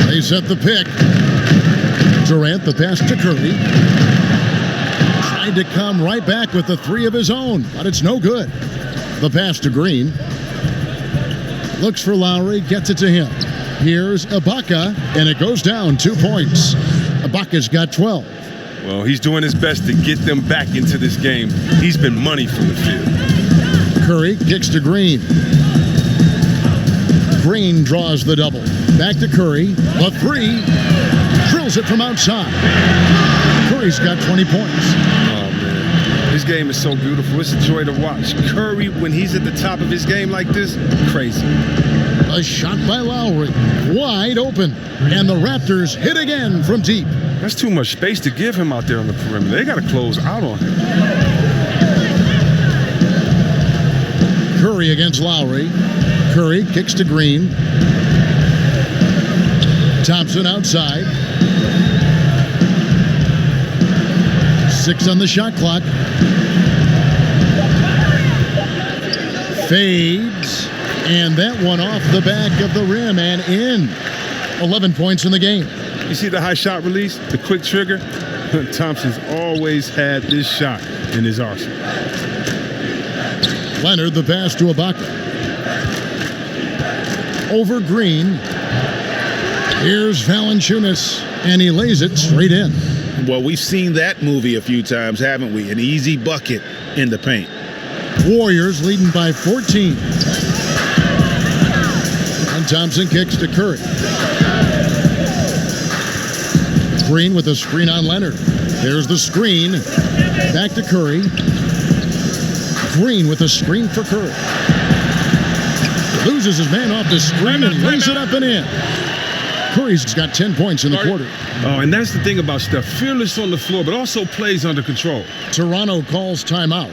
They set the pick. Durant, the pass to Curry. Tried to come right back with the 3 of his own, but it's no good. The pass to Green. Looks for Lowry, gets it to him. Here's Ibaka, and it goes down 2 points. Ibaka's got 12. Well, he's doing his best to get them back into this game. He's been money from the field. Curry kicks to Green. Green draws the double. Back to Curry. The 3. Drills it from outside. Curry's got 20 points. This game is so beautiful. It's a joy to watch. Curry, when he's at the top of his game like this, crazy. A shot by Lowry. Wide open. And the Raptors hit again from deep. That's too much space to give him out there on the perimeter. They got to close out on him. Curry against Lowry. Curry kicks to Green. Thompson outside. 6 on the shot clock. Fades. And that one off the back of the rim and in. 11 points in the game. You see the high shot release? The quick trigger? Thompson's always had this shot in his arsenal. Leonard, the pass to Ibaka. Over Green. Here's Valanciunas, and he lays it straight in. Well, we've seen that movie a few times, haven't we? An easy bucket in the paint. Warriors leading by 14. And Thompson kicks to Curry. Green with a screen on Leonard. There's the screen. Back to Curry. Green with a screen for Curry. Loses his man off the screen and lays it up and in. Curry's got 10 points in the quarter. Oh, and that's the thing about Steph. Fearless on the floor, but also plays under control. Toronto calls timeout.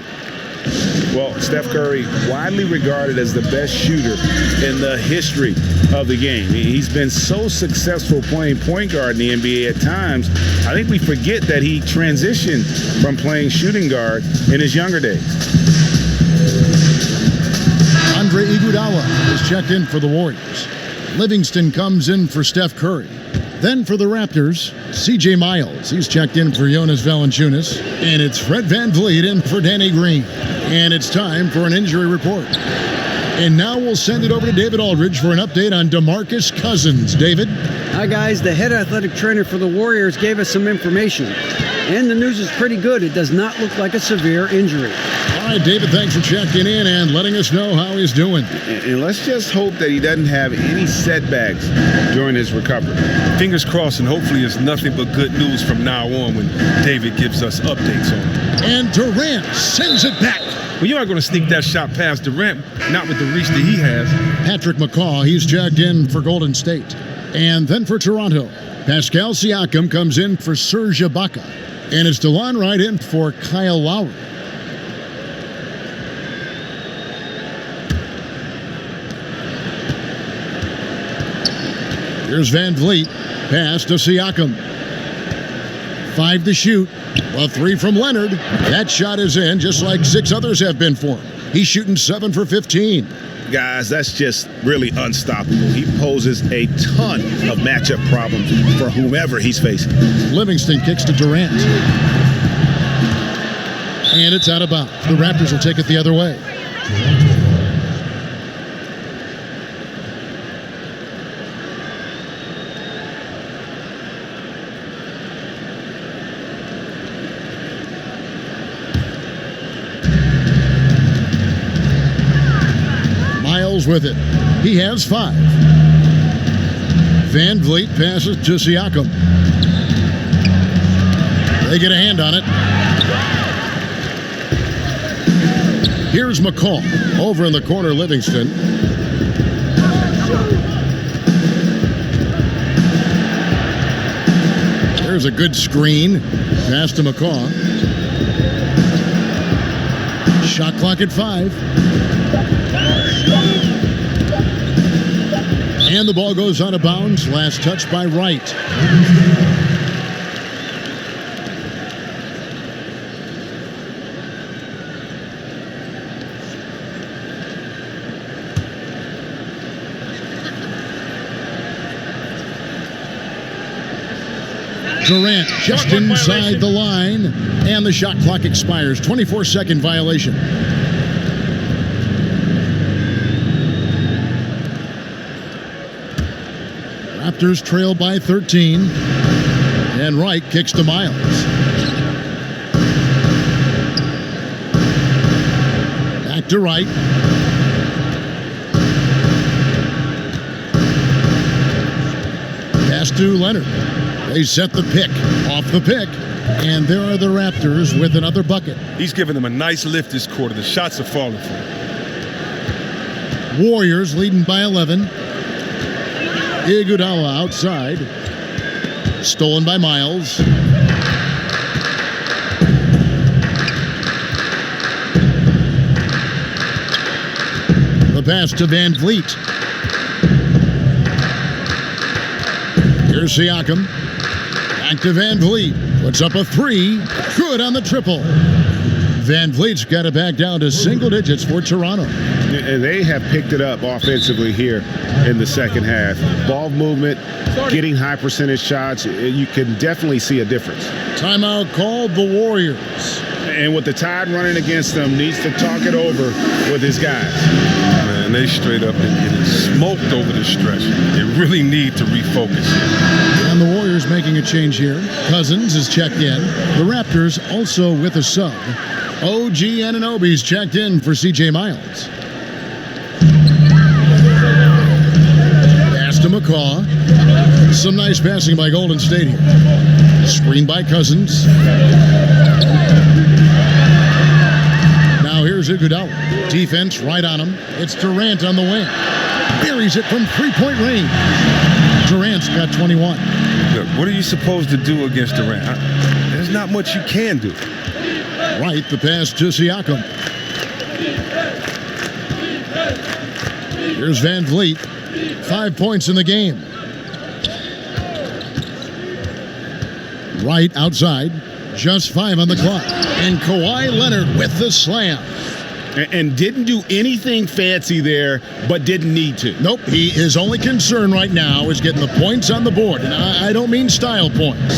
Well, Steph Curry, widely regarded as the best shooter in the history of the game. He's been so successful playing point guard in the NBA at times, I think we forget that he transitioned from playing shooting guard in his younger days. Andre Iguodala is checked in for the Warriors. Livingston comes in for Steph Curry. Then for the Raptors, C.J. Miles. He's checked in for Jonas Valanciunas. And it's Fred VanVleet in for Danny Green. And it's time for an injury report. And now we'll send it over to David Aldridge for an update on DeMarcus Cousins. David? Hi, guys. The head athletic trainer for the Warriors gave us some information. And the news is pretty good. It does not look like a severe injury. All right, David, thanks for checking in and letting us know how he's doing. And let's just hope that he doesn't have any setbacks during his recovery. Fingers crossed, and hopefully it's nothing but good news from now on when David gives us updates on it. And Durant sends it back. Well, you aren't going to sneak that shot past Durant, not with the reach that he has. Patrick McCaw, he's checked in for Golden State. And then for Toronto, Pascal Siakam comes in for Serge Ibaka. And it's DeLon Wright in for Kyle Lowry. Here's VanVleet, pass to Siakam. 5 to shoot, a 3 from Leonard. That shot is in, just like 6 others have been for him. He's shooting 7 for 15. Guys, that's just really unstoppable. He poses a ton of matchup problems for whomever he's facing. Livingston kicks to Durant. And it's out of bounds. The Raptors will take it the other way. With it. He has 5. VanVleet passes to Siakam. They get a hand on it. Here's McCall. Over in the corner, Livingston. There's a good screen. Pass to McCall. Shot clock at 5. And the ball goes out of bounds. Last touch by Wright. Durant just inside the line. And the shot clock expires. 24-second violation. Raptors trail by 13. And Wright kicks to Miles. Back to Wright. Pass to Leonard. They set the pick. Off the pick. And there are the Raptors with another bucket. He's giving them a nice lift this quarter. The shots are falling for him. Warriors leading by 11. Iguodala outside. Stolen by Miles. The pass to VanVleet. Here's Siakam. Back to VanVleet. Puts up a 3. Good on the triple. VanVleet's got it back down to single digits for Toronto. And they have picked it up offensively here in the second half. Ball movement, getting high percentage shots. You can definitely see a difference. Timeout called the Warriors. And with the Tide running against them, needs to talk it over with his guys. Man, they straight up been getting smoked over the stretch. They really need to refocus. And the Warriors making a change here. Cousins is checked in. The Raptors also with a sub. OG Anunoby's checked in for C.J. Miles. Pass to McCaw. Some nice passing by Golden State here. Screen by Cousins. Now here's Iguodala. Defense right on him. It's Durant on the wing. Buries it from three-point range. Durant's got 21. Look, what are you supposed to do against Durant? There's not much you can do. Right, the pass to Siakam. Here's Van Vliet. 5 points in the game. Right outside. Just 5 on the clock. And Kawhi Leonard with the slam. And didn't do anything fancy there, but didn't need to. Nope. His only concern right now is getting the points on the board. And I don't mean style points.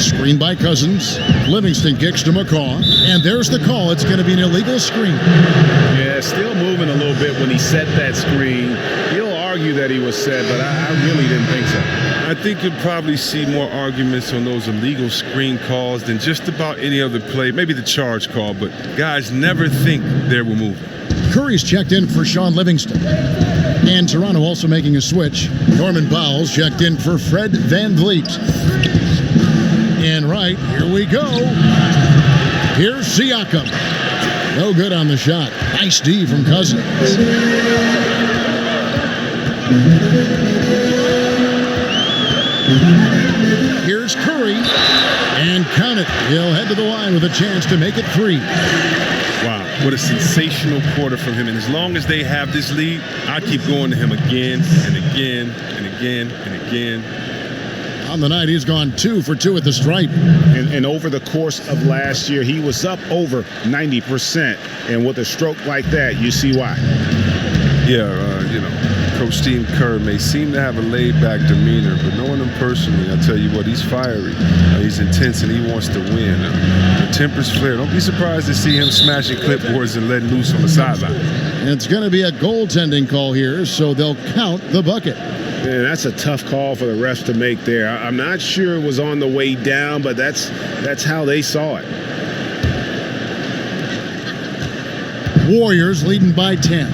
Screen by Cousins. Livingston kicks to McCaw. And there's the call. It's going to be an illegal screen. Yeah, still moving a little bit when he set that screen. He'll argue that he was set, but I really didn't think so. I think you'll probably see more arguments on those illegal screen calls than just about any other play. Maybe the charge call, but guys never think they were moving. Curry's checked in for Sean Livingston. And Toronto also making a switch. Norman Powell's checked in for Fred Van Vliet. And right, here we go. Here's Siakam. No good on the shot. Nice D from Cousins. Here's Curry. And count it. He'll head to the line with a chance to make it 3. Wow, what a sensational quarter from him. And as long as they have this lead, I keep going to him again and again and again and again. On the night, he's gone 2 for 2 at the stripe. And over the course of last year, he was up over 90%. And with a stroke like that, you see why. Yeah, Coach Steve Kerr may seem to have a laid-back demeanor, but knowing him personally, I tell you what, he's fiery. He's intense, and he wants to win. The temper's flare. Don't be surprised to see him smashing clipboards and letting loose on the sideline. And it's going to be a goaltending call here, so they'll count the bucket. Man, that's a tough call for the refs to make there. I'm not sure it was on the way down, but that's how they saw it. Warriors leading by 10.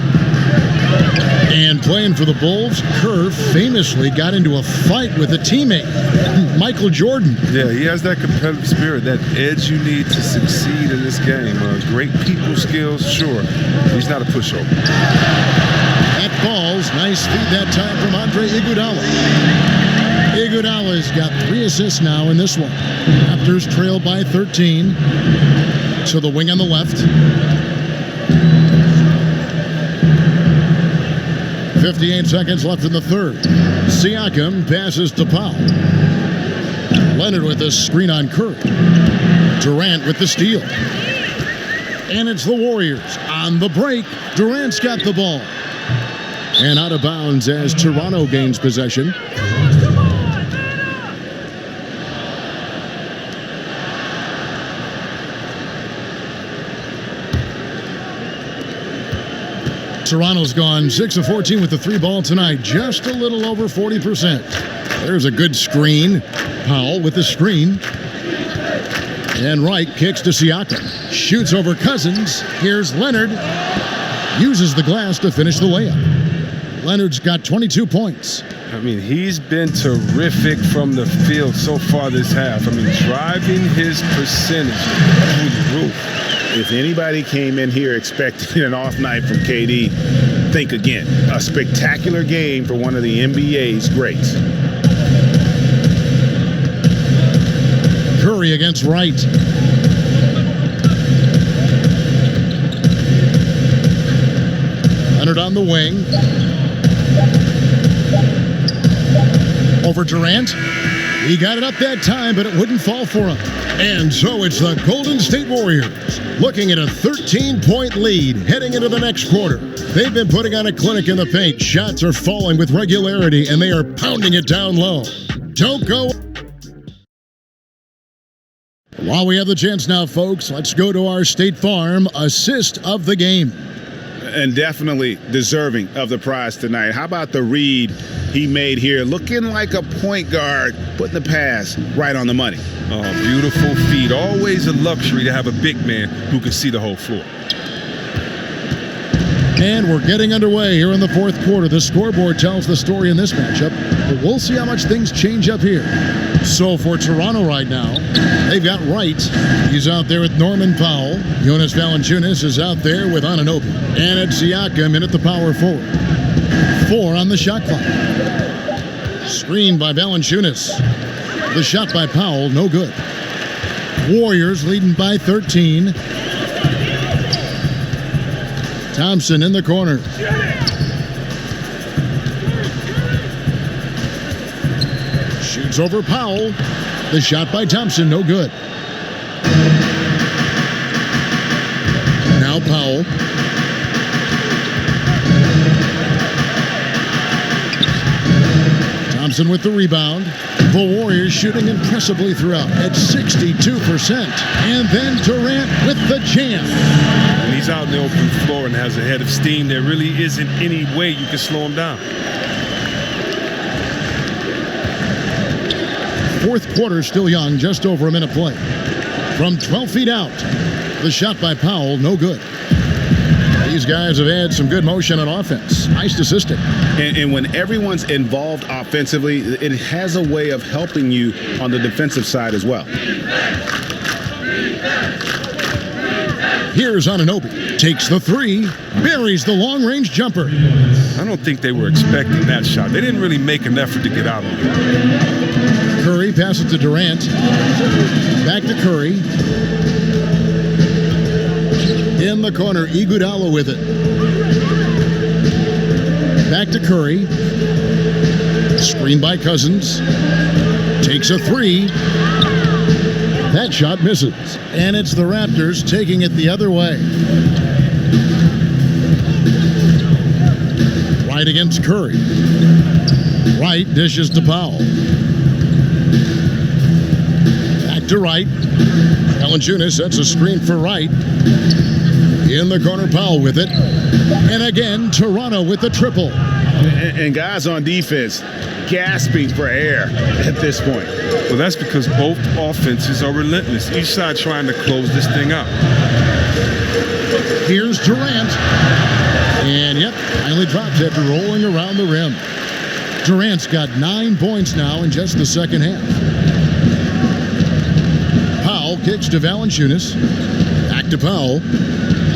And playing for the Bulls, Kerr famously got into a fight with a teammate, Michael Jordan. Yeah, he has that competitive spirit, that edge you need to succeed in this game. Great people skills, sure. He's not a pushover. That falls. Nice feed that time from Andre Iguodala. Iguodala's got 3 assists now in this one. Raptors trail by 13. To the wing on the left. 58 seconds left in the third. Siakam passes to Powell. Leonard with the screen on Curry. Durant with the steal. And it's the Warriors on the break. Durant's got the ball. And out of bounds as Toronto gains possession. Toronto's gone 6 of 14 with the 3 ball tonight. Just a little over 40%. There's a good screen. Powell with the screen. And Wright kicks to Siakam. Shoots over Cousins. Here's Leonard. Uses the glass to finish the layup. Leonard's got 22 points. I mean, he's been terrific from the field so far this half. I mean, driving his percentage through the roof. If anybody came in here expecting an off night from KD, think again. A spectacular game for one of the NBA's greats. Curry against Wright. Leonard on the wing. Over Durant. He got it up that time, but it wouldn't fall for him. And so it's the Golden State Warriors looking at a 13-point lead heading into the next quarter. They've been putting on a clinic in the paint. Shots are falling with regularity, and they are pounding it down low. Don't go. While we have the chance now, folks, let's go to our State Farm assist of the game. And definitely deserving of the prize tonight. How about the read he made here? Looking like a point guard, putting the pass right on the money. Oh, beautiful feed. Always a luxury to have a big man who can see the whole floor. And we're getting underway here in the fourth quarter. The scoreboard tells the story in this matchup, but we'll see how much things change up here. So for Toronto right now, they've got Wright. He's out there with Norman Powell. Jonas Valanciunas is out there with Anunoby. And it's Siakam in at the power forward. 4 on the shot clock. Screened by Valanciunas. The shot by Powell, no good. Warriors leading by 13. Thompson in the corner. Shoots over Powell. The shot by Thompson, no good. Now Powell. Thompson with the rebound. The Warriors shooting impressively throughout at 62%. And then Durant with the jam. When he's out in the open floor and has a head of steam, there really isn't any way you can slow him down. Fourth quarter still young, just over a minute play. From 12 feet out, the shot by Powell, no good. These guys have had some good motion on offense. Nice assisting. And when everyone's involved offensively, it has a way of helping you on the defensive side as well. Here's Anunoby. Takes the three, buries the long-range jumper. I don't think they were expecting that shot. They didn't really make an effort to get out of it. Curry passes to Durant. Back to Curry. In the corner, Iguodala with it. Back to Curry. Screen by Cousins. Takes a three. That shot misses. And it's the Raptors taking it the other way. Wright against Curry. Wright dishes to Powell. Back to Wright. Valanciunas sets a screen for Wright. In the corner, Powell with it. And again, Toronto with the triple. And guys on defense gasping for air at this point. Well, that's because both offenses are relentless. Each side trying to close this thing out. Here's Durant. And yep, finally drops after rolling around the rim. Durant's got 9 points now in just the second half. Powell kicks to Valanciunas. Back to Powell.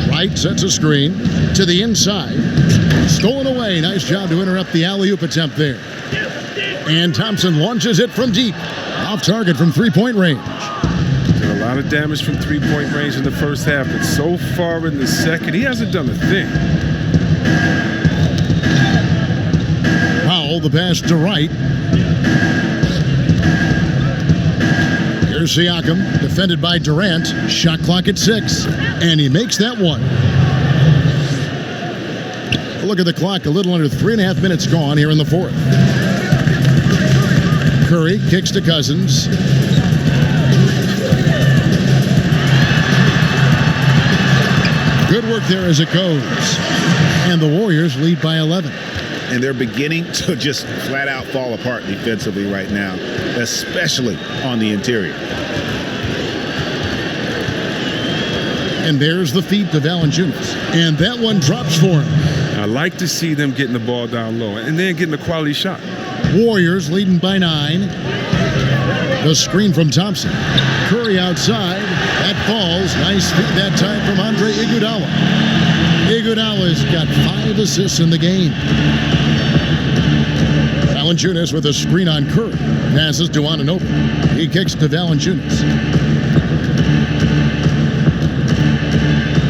Wright sets a screen to the inside. Stolen away. Nice job to interrupt the alley-oop attempt there. And Thompson launches it from deep. Off target from three-point range. Did a lot of damage from three-point range in the first half, but so far in the second, he hasn't done a thing. Powell, the pass to Wright. Here's Siakam, defended by Durant. Shot clock at 6, and he makes that one. Look at the clock, a little under 3.5 minutes gone here in the fourth. Curry kicks to Cousins. Good work there as it goes. And the Warriors lead by 11. And they're beginning to just flat out fall apart defensively right now, especially on the interior. And there's the feed to Valanciunas. And that one drops for him. I like to see them getting the ball down low and then getting a quality shot. Warriors leading by 9. The screen from Thompson. Curry outside. That falls. Nice feed that time from Andre Iguodala. Iguodala's got 5 assists in the game. Valanciunas with a screen on Curry. Passes to Anunoby. He kicks to Valanciunas.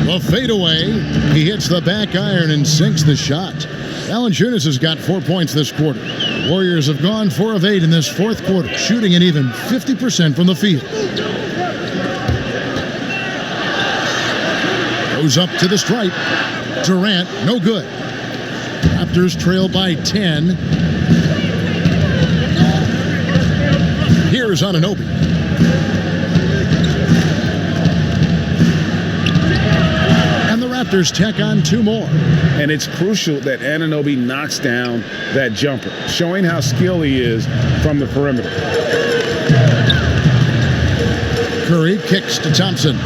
The fadeaway. He hits the back iron and sinks the shot. Valanciunas has got 4 points this quarter. Warriors have gone 4 of 8 in this fourth quarter, shooting an even 50% from the field. Goes up to the stripe. Durant, no good. Raptors trail by 10. Here's Anunoby. And the Raptors tack on 2 more. And it's crucial that Anunoby knocks down that jumper, showing how skilled he is from the perimeter. Curry kicks to Thompson.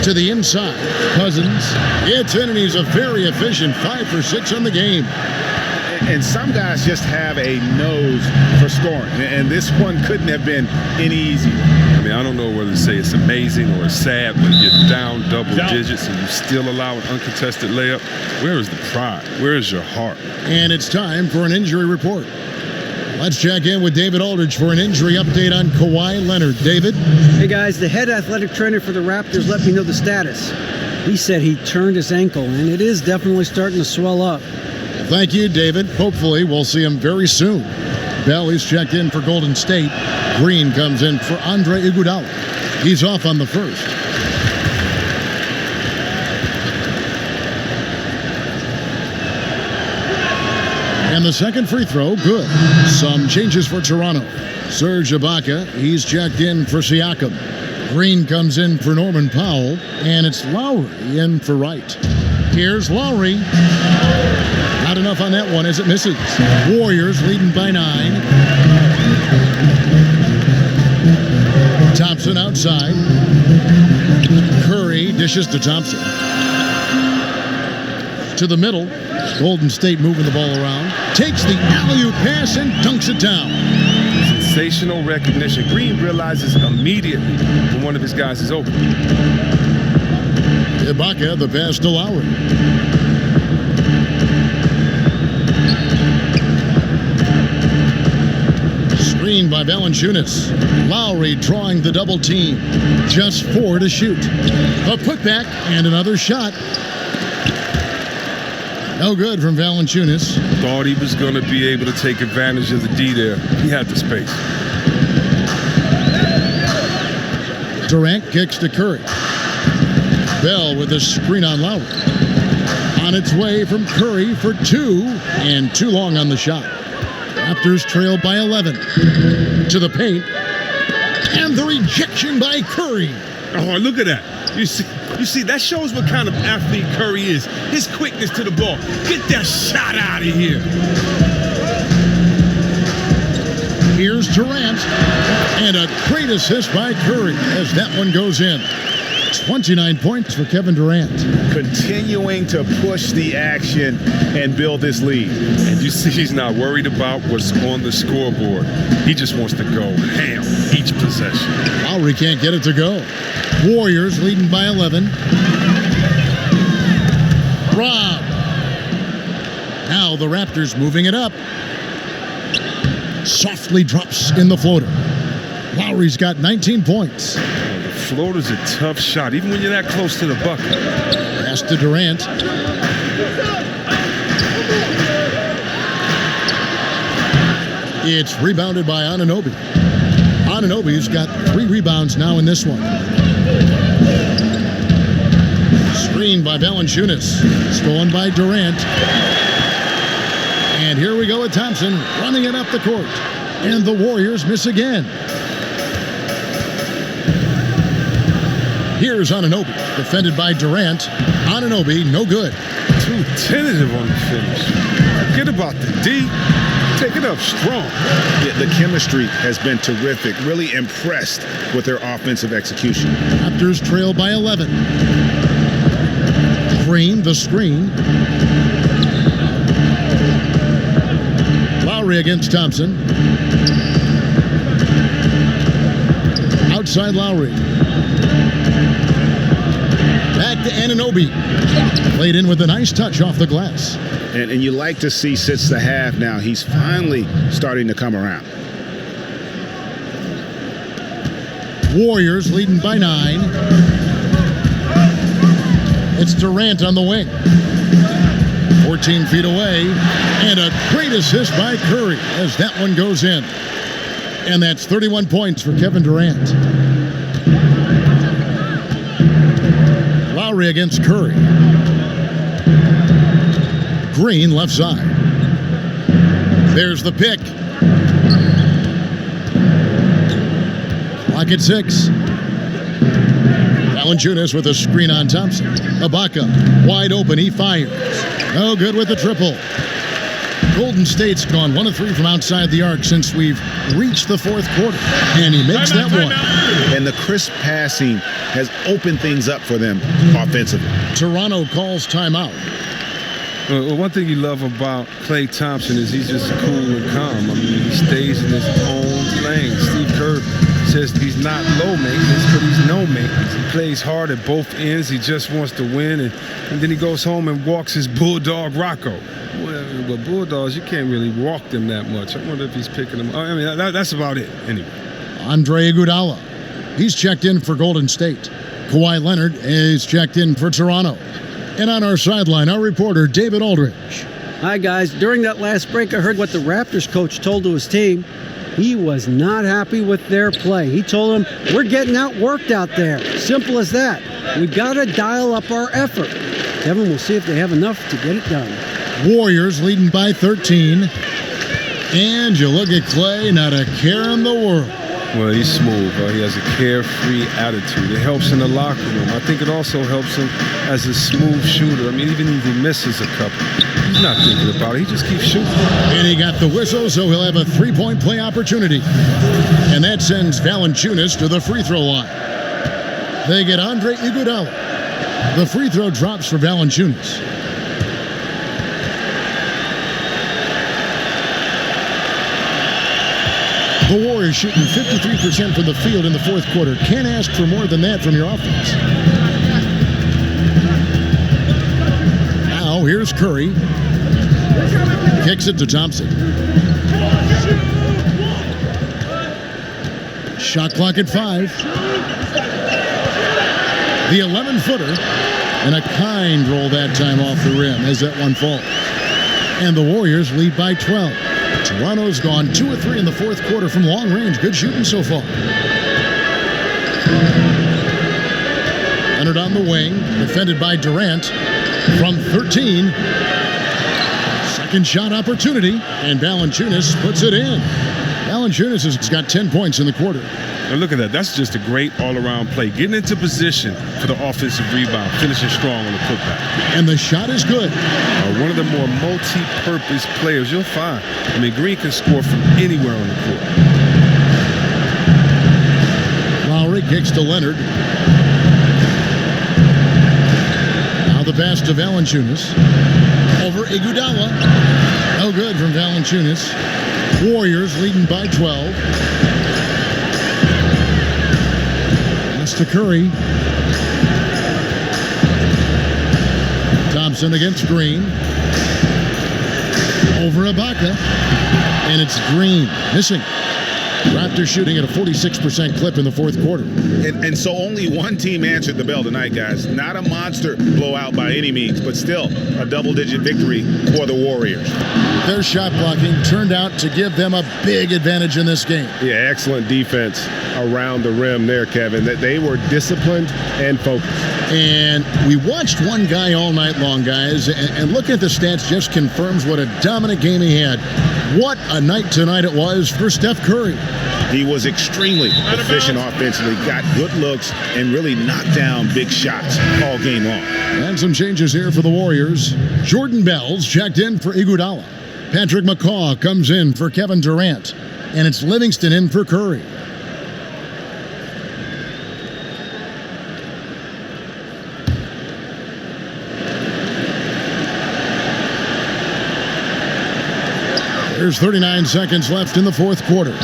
To the inside. Cousins. It's in, and he's a very efficient 5 for 6 on the game. And some guys just have a nose for scoring. And this one couldn't have been any easier. I mean, I don't know whether to say it's amazing or it's sad, but you're down double digits and you still allow an uncontested layup. Where is the pride? Where is your heart? And it's time for an injury report. Let's check in with David Aldridge for an injury update on Kawhi Leonard. David? Hey guys, the head athletic trainer for the Raptors let me know the status. He said he turned his ankle, and it is definitely starting to swell up. Thank you, David. Hopefully we'll see him very soon. Bell is checked in for Golden State. Green comes in for Andre Iguodala. He's off on the first. And the second free throw, good. Some changes for Toronto. Serge Ibaka, he's checked in for Siakam. Green comes in for Norman Powell, and it's Lowry in for Wright. Here's Lowry. Not enough on that one as it misses. Warriors leading by 9. Thompson outside. Curry dishes to Thompson. To the middle. Golden State moving the ball around. Takes the alley-oop pass and dunks it down. Sensational recognition. Green realizes immediately when one of his guys is open. Ibaka, the pass to Lowry. Screen by Valanciunas. Lowry drawing the double team. Just 4 to shoot. A putback and another shot. No good from Valanciunas. Thought he was going to be able to take advantage of the D there. He had the space. Durant kicks to Curry. Bell with a screen on Lowry. On its way from Curry for 2, and too long on the shot. Raptors trail by 11. To the paint. And the rejection by Curry. Oh, look at that. You see, that shows what kind of athlete Curry is. His quickness to the ball. Get that shot out of here. Here's Durant. And a great assist by Curry as that one goes in. 29 points for Kevin Durant. Continuing to push the action and build this lead. And you see he's not worried about what's on the scoreboard. He just wants to go ham each possession. Lowry can't get it to go. Warriors leading by 11. Rob. Now the Raptors moving it up. Softly drops in the floater. Lowry's got 19 points. The floater's a tough shot, even when you're that close to the bucket. Pass to Durant. It's rebounded by Anunoby. Anunoby's got 3 rebounds now in this one. Screen by Valanciunas. Stolen by Durant. And here we go with Thompson running it up the court. And the Warriors miss again. Here's Anunoby, defended by Durant. Anunoby, no good. Too tentative on the finish. Forget about the D. Take it up strong. Yeah, the chemistry has been terrific. Really impressed with their offensive execution. Raptors trail by 11. Green, the screen. Lowry against Thompson. Outside Lowry. Back to Anunoby. Played in with a nice touch off the glass. And you like to see since the half now, he's finally starting to come around. Warriors leading by 9. It's Durant on the wing. 14 feet away. And a great assist by Curry as that one goes in. And that's 31 points for Kevin Durant. Lowry against Curry. Green left side. There's the pick. Clock at 6. Valanciunas with a screen on Thompson. Ibaka wide open. He fires. No good with the triple. Golden State's gone 1 of 3 from outside the arc since we've reached the 4th quarter. And he makes that one. And the crisp passing has opened things up for them offensively. Toronto calls timeout. Well, one thing you love about Klay Thompson is he's just cool and calm. I mean, he stays in his own lane. Steve Kerr says he's not low maintenance, but he's no maintenance. He plays hard at both ends. He just wants to win, and then he goes home and walks his bulldog Rocco. Well, bulldogs, you can't really walk them that much. I wonder if he's picking them. I mean, that's about it. Anyway. Andre Iguodala. He's checked in for Golden State. Kawhi Leonard is checked in for Toronto. And on our sideline, our reporter, David Aldridge. Hi, guys. During that last break, I heard what the Raptors coach told to his team. He was not happy with their play. He told them, we're getting outworked out there. Simple as that. We got to dial up our effort. Kevin, we'll see if they have enough to get it done. Warriors leading by 13. And you look at Klay, not a care in the world. Well, he's smooth. He has a carefree attitude. It helps in the locker room. I think it also helps him as a smooth shooter. I mean, even if he misses a couple, he's not thinking about it. He just keeps shooting. And he got the whistle, so he'll have a three-point play opportunity. And that sends Valanciunas to the free throw line. They get Andre Iguodala. The free throw drops for Valanciunas. The Warriors shooting 53% from the field in the fourth quarter. Can't ask for more than that from your offense. Now here's Curry. Kicks it to Thompson. Shot clock at 5. The 11-footer. And a kind roll that time off the rim as that one falls. And the Warriors lead by 12. Toronto's gone 2 of 3 in the fourth quarter from long range. Good shooting so far. Leonard on the wing, defended by Durant from 13. Second shot opportunity, and Valanciunas puts it in. Valanciunas has got 10 points in the quarter. Now look at that. That's just a great all-around play. Getting into position for the offensive rebound, finishing strong on the putback. And the shot is good. One of the more multi-purpose players you'll find. I mean, Green can score from anywhere on the court. Lowry kicks to Leonard. Now the pass to Valanciunas. Over Iguodala. No good from Valanciunas. Warriors leading by 12. To Curry. Thompson against Green. Over Ibaka. And it's Green missing. Raptors shooting at a 46% clip in the fourth quarter. And so only one team answered the bell tonight, guys. Not a monster blowout by any means, but still a double-digit victory for the Warriors. Their shot blocking turned out to give them a big advantage in this game. Yeah, excellent defense around the rim there, Kevin. That they were disciplined and focused. And we watched one guy all night long, guys, and looking at the stats just confirms what a dominant game he had. What a night tonight it was for Steph Curry. He was extremely efficient offensively, got good looks, and really knocked down big shots all game long. And some changes here for the Warriors. Jordan Bell's checked in for Iguodala. Patrick McCaw comes in for Kevin Durant. And it's Livingston in for Curry. There's 39 seconds left in the fourth quarter.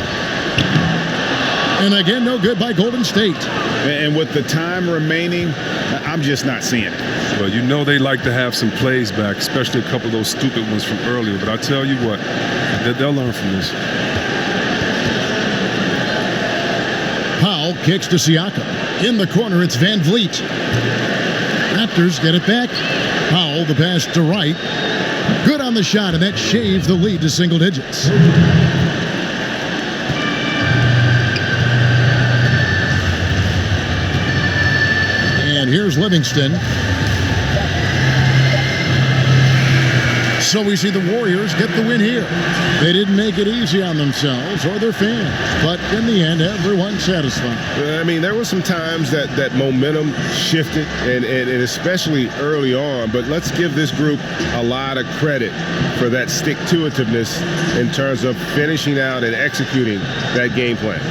And again, no good by Golden State. And with the time remaining, I'm just not seeing it. Well, you know they like to have some plays back, especially a couple of those stupid ones from earlier. But I tell you what, they'll learn from this. Powell kicks to Siakam. In the corner, it's Van Vliet. Raptors get it back. Powell, the pass to Wright. Good on the shot, and that shaves the lead to single digits. And here's Livingston. So we see the Warriors get the win here. They didn't make it easy on themselves or their fans, but in the end, everyone's satisfied. I mean, there were some times that momentum shifted, and especially early on, but let's give this group a lot of credit for that stick-to-itiveness in terms of finishing out and executing that game plan.